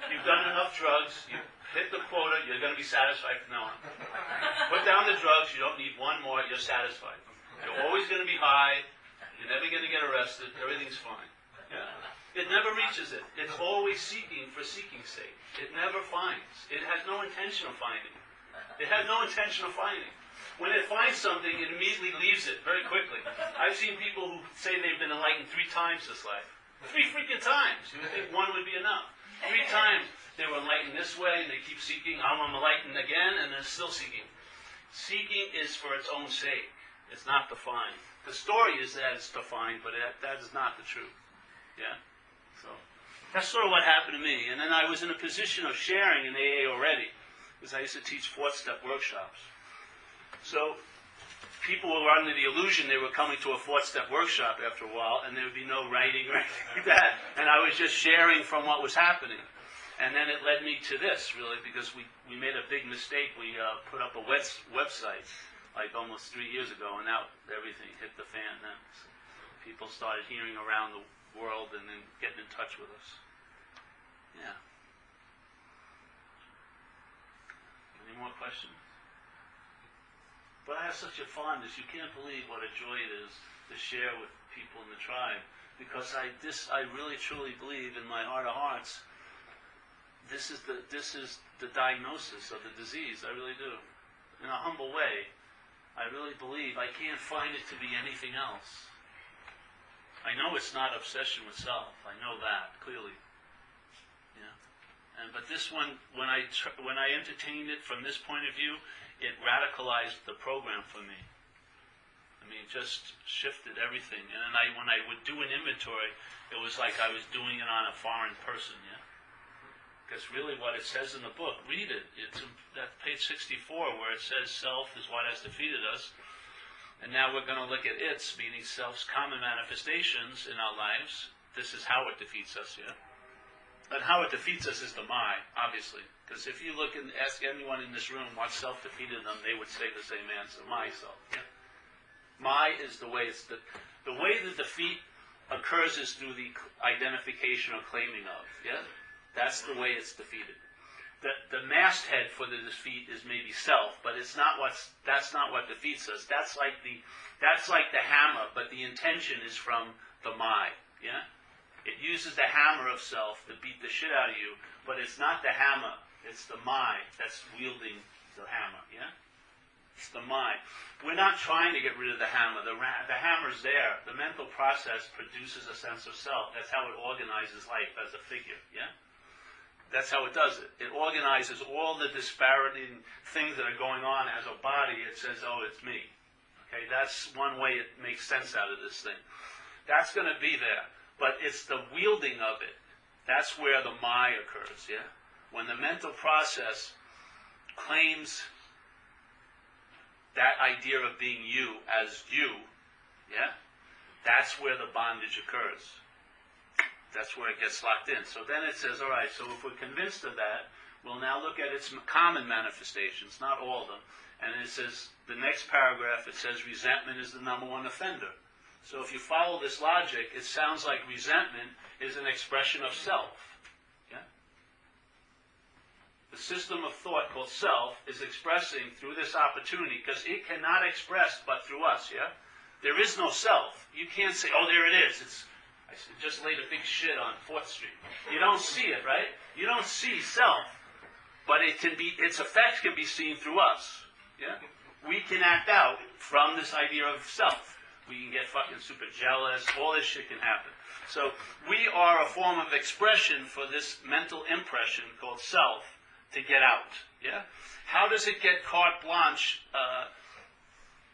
You've done enough drugs, you've hit the quota, you're going to be satisfied from now on. Put down the drugs, you don't need one more, you're satisfied. You're always going to be high, you're never going to get arrested, everything's fine. It never reaches it. It's always seeking for seeking's sake. It never finds. It has no intention of finding. It has no intention of finding. When it finds something, it immediately leaves it very quickly. I've seen people who say they've been enlightened 3 times this life. 3 freaking times! You would think one would be enough. 3 times they were enlightened this way, and they keep seeking. I'm enlightened again, and they're still seeking. Seeking is for its own sake. It's not to find. The story is that it's to find, but that is not the truth. So that's sort of what happened to me. And then I was in a position of sharing in AA already, because I used to teach 4th-step workshops. So people were under the illusion they were coming to a 4th-step workshop after a while, and there would be no writing or anything like that. And I was just sharing from what was happening. And then it led me to this, really, because we made a big mistake. We put up a website like almost 3 years ago, and now everything hit the fan then. So people started hearing around the world and then getting in touch with us. Yeah. Any more questions? But I have such a fondness. You can't believe what a joy it is to share with people in the tribe, because I really truly believe in my heart of hearts. This is the diagnosis of the disease. I really do. In a humble way, I really believe I can't find it to be anything else. I know it's not obsession with self. I know that clearly. Yeah. But this one, when I entertained it from this point of view, it radicalized the program for me. I mean, it just shifted everything. And then when I would do an inventory, it was like I was doing it on a foreign person. Yeah. Because really what it says in the book, read it. It's that page 64 where it says self is what has defeated us. And now we're going to look at its, meaning self's common manifestations in our lives. This is how it defeats us, yeah? And how it defeats us is the my, obviously. Because if you look and ask anyone in this room what self defeated them, they would say the same answer, myself. Yeah? My is the way the way the defeat occurs is through the identification or claiming of, yeah? That's the way it's defeated. The masthead for the defeat is maybe self, but that's not what defeats us. That's like the hammer, but the intention is from the my. Yeah? It uses the hammer of self to beat the shit out of you, but it's not the hammer. It's the my that's wielding the hammer. Yeah? It's the my. We're not trying to get rid of the hammer. The hammer's there. The mental process produces a sense of self. That's how it organizes life as a figure. Yeah? That's how it does it. It organizes all the disparating things that are going on as a body. It says, oh, it's me. Okay, that's one way it makes sense out of this thing. That's going to be there. But it's the wielding of it. That's where the my occurs, yeah? When the mental process claims that idea of being you as you, yeah? That's where the bondage occurs. That's where it gets locked in. So then it says, all right, so if we're convinced of that, we'll now look at its common manifestations, not all of them. And it says, the next paragraph, it says resentment is the number one offender. So if you follow this logic, it sounds like resentment is an expression of self. Yeah? The system of thought called self is expressing through this opportunity, because it cannot express but through us, yeah? There is no self. You can't say, oh, there it is. I just laid a big shit on 4th Street. You don't see it, right? You don't see self. But its effects can be seen through us. Yeah? We can act out from this idea of self. We can get fucking super jealous. All this shit can happen. So we are a form of expression for this mental impression called self to get out. Yeah? How does it get carte blanche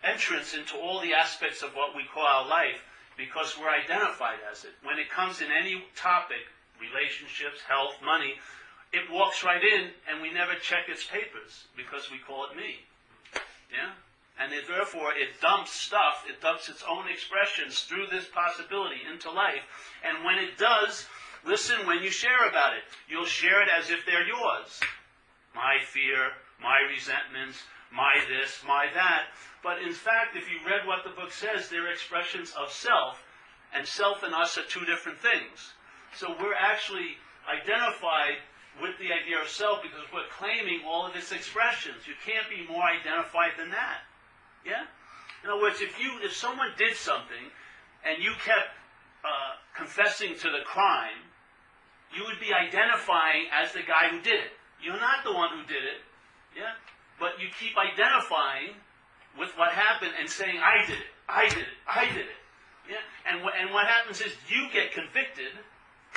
entrance into all the aspects of what we call our life? Because we're identified as it. When it comes in any topic, relationships, health, money, it walks right in and we never check its papers because we call it me. Yeah? And therefore it dumps stuff, it dumps its own expressions through this possibility into life. And when it does, listen, when you share about it, you'll share it as if they're yours. My fear, my resentments, my this, my that. But in fact, if you read what the book says, they're expressions of self, and self and us are two different things. So we're actually identified with the idea of self because we're claiming all of its expressions. You can't be more identified than that. Yeah? In other words, if someone did something and you kept confessing to the crime, you would be identifying as the guy who did it. You're not the one who did it. Yeah? But you keep identifying with what happened and saying, I did it, I did it, I did it. Yeah? And what happens is you get convicted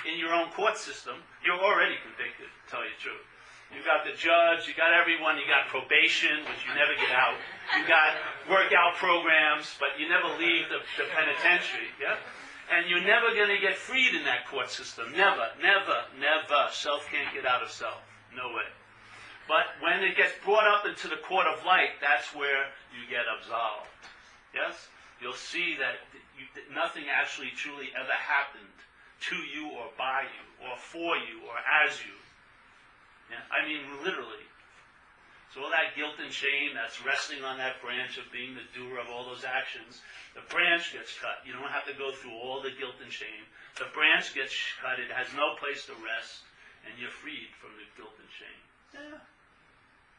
in your own court system. You're already convicted, to tell you the truth. You got the judge, you got everyone, you got probation, which you never get out. You got workout programs, but you never leave the penitentiary. Yeah? And you're never going to get freed in that court system. Never, never, never. Self can't get out of self. No way. But when it gets brought up into the court of light, that's where you get absolved. Yes? You'll see that nothing actually truly ever happened to you or by you or for you or as you. Yeah? I mean, literally. So all that guilt and shame that's resting on that branch of being the doer of all those actions, the branch gets cut. You don't have to go through all the guilt and shame. The branch gets cut. It has no place to rest, and you're freed from the guilt and shame. Yeah.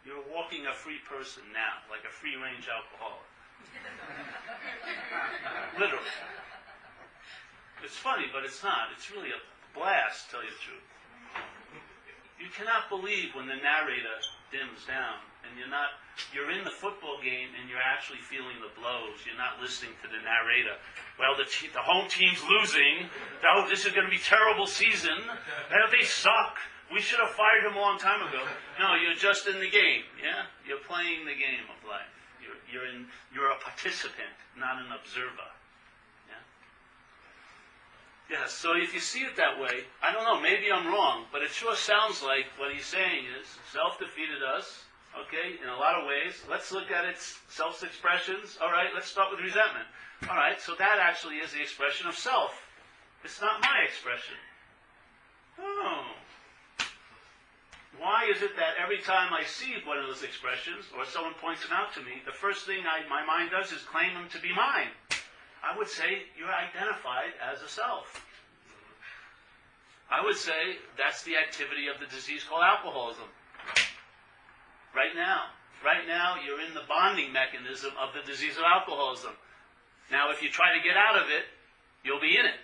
You're walking a free person now, like a free-range alcoholic. Literally. It's funny, but it's not. It's really a blast, to tell you the truth. You cannot believe when the narrator dims down and you're in the football game and you're actually feeling the blows. You're not listening to the narrator. Well, the home team's losing. Oh, this is going to be a terrible season. They suck. We should have fired him a long time ago. No, you're just in the game. Yeah, you're playing the game of life. You're a participant, not an observer. Yeah, so if you see it that way, I don't know, maybe I'm wrong, but it sure sounds like what he's saying is self defeated us, okay, in a lot of ways. Let's look at its self-expressions. All right, let's start with resentment. All right, so that actually is the expression of self. It's not my expression. Oh. Why is it that every time I see one of those expressions, or someone points them out to me, the first thing my mind does is claim them to be mine? I would say you're identified as a self. I would say that's the activity of the disease called alcoholism. Right now, you're in the bonding mechanism of the disease of alcoholism. Now, if you try to get out of it, you'll be in it.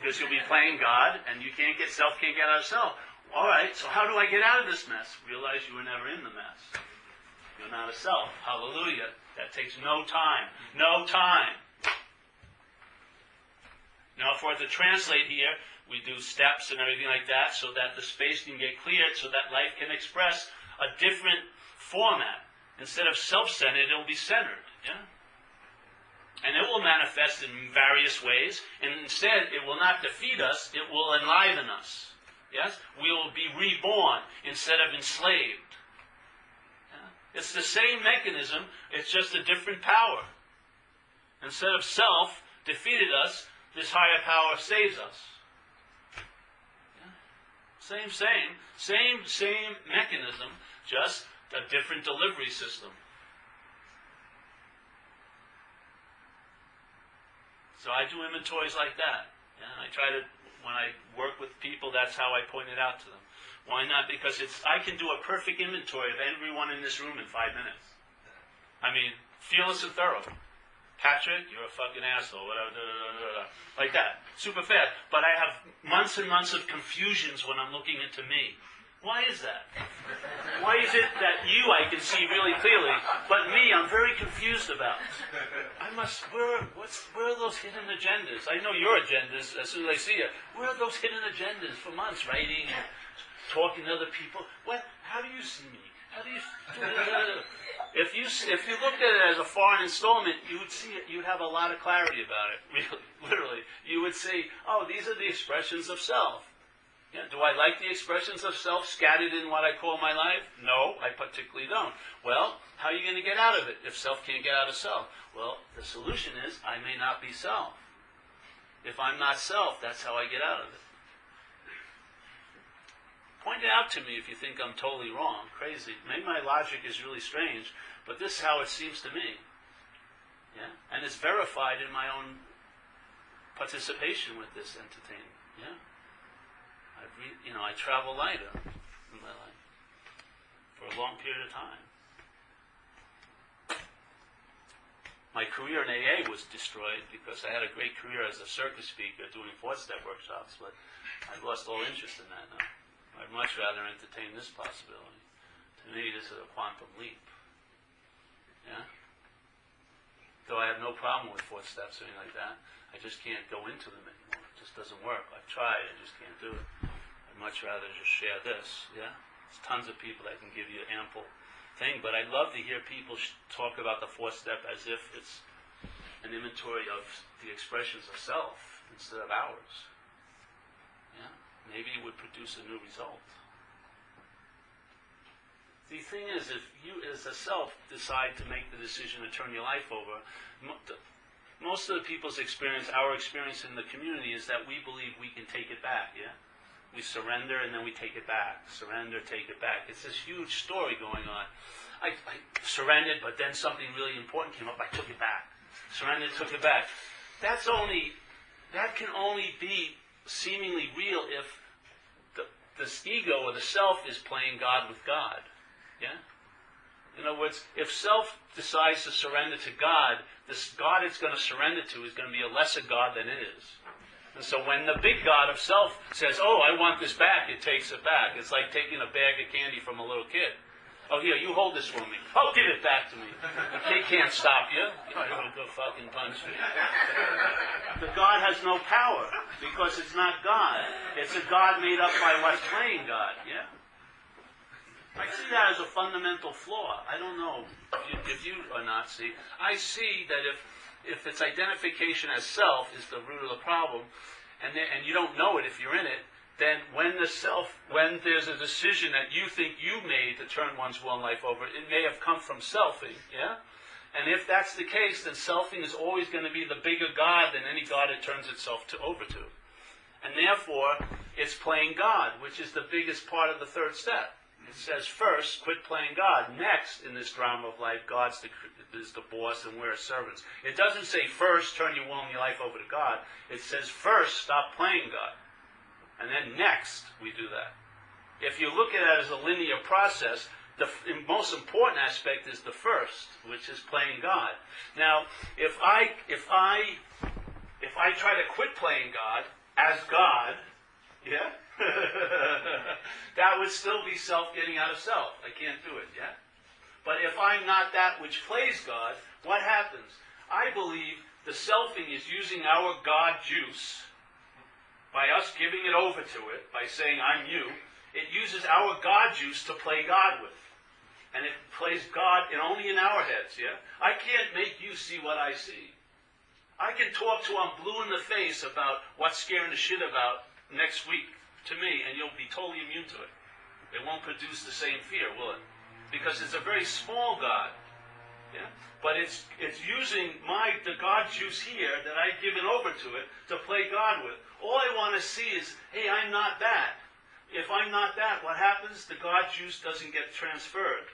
Because you'll be playing God, and you can't get out of self. All right, so how do I get out of this mess? Realize you were never in the mess. You're not a self. Hallelujah. That takes no time. No time. Now, for it to translate here, we do steps and everything like that so that the space can get cleared, so that life can express a different format. Instead of self-centered, it will be centered. Yeah? And it will manifest in various ways, and instead, it will not defeat us, it will enliven us. Yes? We will be reborn instead of enslaved. Yeah? It's the same mechanism, it's just a different power. Instead of self defeated us, this higher power saves us. Yeah? Same mechanism, just a different delivery system. So I do inventories like that. Yeah? And I try to, when I work with people, that's how I point it out to them. Why not? Because I can do a perfect inventory of everyone in this room in 5 minutes. I mean, fearless and thorough. Patrick, you're a fucking asshole, whatever, like that. Super fast. But I have months and months of confusions when I'm looking into me. Why is that? Why is it that you I can see really clearly, but me I'm very confused about? Where are those hidden agendas? I know your agendas as soon as I see you. Where are those hidden agendas for months? Writing, talking to other people. How do you see me? How do you... If you looked at it as a foreign installment, you would see it. You'd have a lot of clarity about it. Really, literally, you would say, "Oh, these are the expressions of self." Yeah, do I like the expressions of self scattered in what I call my life? No, I particularly don't. Well, how are you going to get out of it if self can't get out of self? Well, the solution is I may not be self. If I'm not self, that's how I get out of it. Point it out to me if you think I'm totally wrong, crazy. Maybe my logic is really strange, but this is how it seems to me. Yeah? And it's verified in my own participation with this entertainment. Yeah? I travel lighter in my life for a long period of time. My career in AA was destroyed because I had a great career as a circus speaker doing 4-step workshops, but I've lost all interest in that now. I'd much rather entertain this possibility. To me, this is a quantum leap. Yeah? Though I have no problem with 4 steps or anything like that, I just can't go into them anymore. It just doesn't work. I've tried, I just can't do it. I'd much rather just share this. Yeah? There's tons of people that can give you ample thing, but I'd love to hear people talk about the 4-step as if it's an inventory of the expressions of self instead of ours. Yeah? Maybe it would produce a new result. The thing is, if you as a self decide to make the decision to turn your life over, most of the people's experience, our experience in the community, is that we believe we can take it back, yeah? We surrender and then we take it back. Surrender, take it back. It's this huge story going on. I surrendered, but then something really important came up. I took it back. Surrendered, took it back. That can only be seemingly real if this ego or the self is playing God with God. Yeah? In other words, if self decides to surrender to God, this God it's going to surrender to is going to be a lesser God than it is. And so when the big God of self says, oh, I want this back, it takes it back. It's like taking a bag of candy from a little kid. Oh, here, you hold this for me. Oh, give it back to me. The kid can't stop you. You might as well go fucking punch me. The God has no power because it's not God. It's a God made up by what's playing God. Yeah? I see that as a fundamental flaw. I don't know if you or not see. I see that if its identification as self is the root of the problem, and you don't know it if you're in it, then when there's a decision that you think you made to turn one's will and life over, it may have come from selfing, yeah? And if that's the case, then selfing is always going to be the bigger God than any God it turns itself over to. And therefore, it's playing God, which is the biggest part of the third step. It says first, quit playing God. Next, in this drama of life, God is the boss and we're servants. It doesn't say first, turn your will and your life over to God. It says first, stop playing God. And then next, we do that. If you look at it as a linear process, the most important aspect is the first, which is playing God. Now, if I try to quit playing God as God, yeah, that would still be self getting out of self. I can't do it, yeah? But if I'm not that which plays God, what happens? I believe the selfing is using our God juice. By us giving it over to it, by saying, I'm you, it uses our God juice to play God with. And it plays God only in our heads, yeah? I can't make you see what I see. I can talk to I'm blue in the face about what's scaring the shit about next week to me, and you'll be totally immune to it. It won't produce the same fear, will it? Because it's a very small God. Yeah? But it's using the God juice here that I've given over to it to play God with. All I want to see is, hey, I'm not that. If I'm not that, what happens? The God juice doesn't get transferred.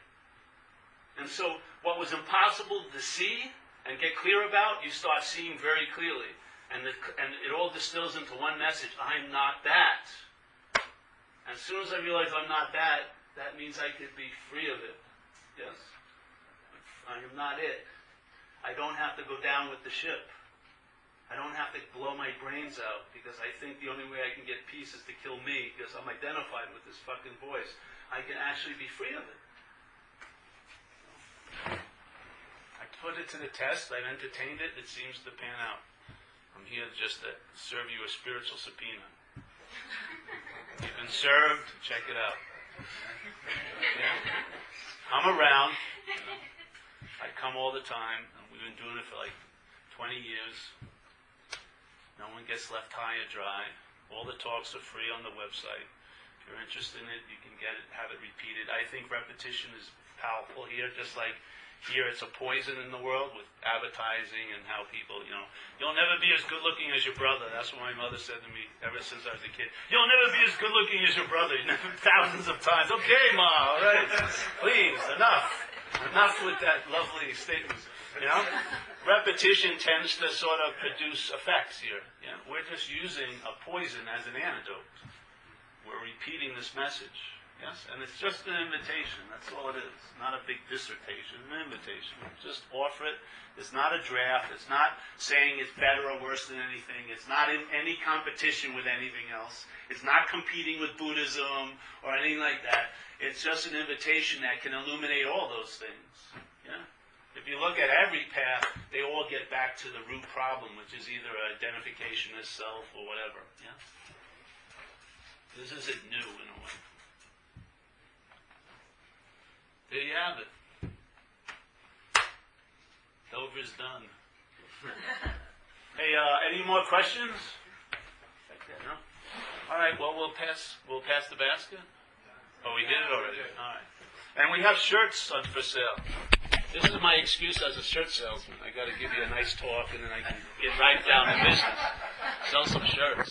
And so what was impossible to see and get clear about, you start seeing very clearly. And it all distills into one message, I'm not that. As soon as I realize I'm not that, that means I could be free of it. Yes? I am not it. I don't have to go down with the ship. I don't have to blow my brains out because I think the only way I can get peace is to kill me because I'm identified with this fucking voice. I can actually be free of it. I put it to the test. I've entertained it. It seems to pan out. I'm here just to serve you a spiritual subpoena. You've been served. Check it out. Yeah. I'm around. I come all the time, and we've been doing it for like 20 years. No one gets left high or dry. All the talks are free on the website. If you're interested in it, you can get it, have it repeated. I think repetition is powerful here, just like here it's a poison in the world with advertising and how people, you'll never be as good looking as your brother. That's what my mother said to me ever since I was a kid. You'll never be as good looking as your brother. Thousands of times. Okay, Ma, all right. Please, enough. Enough with that lovely statement. Repetition tends to sort of produce effects here. We're just using a poison as an antidote. We're repeating this message. Yes? And it's just an invitation. That's all it is. Not a big dissertation. An invitation. Just offer it. It's not a draft. It's not saying it's better or worse than anything. It's not in any competition with anything else. It's not competing with Buddhism or anything like that. It's just an invitation that can illuminate all those things. Yeah? If you look at every path, they all get back to the root problem, which is either identification as self or whatever. Yeah? This isn't new in a way. There you have it. Dover's done. Hey, any more questions? No? All right. Well, we'll pass the basket. Oh, we did it already. All right. And we have shirts for sale. This is my excuse as a shirt salesman. I got to give you a nice talk, and then I can get right down to business. Sell some shirts.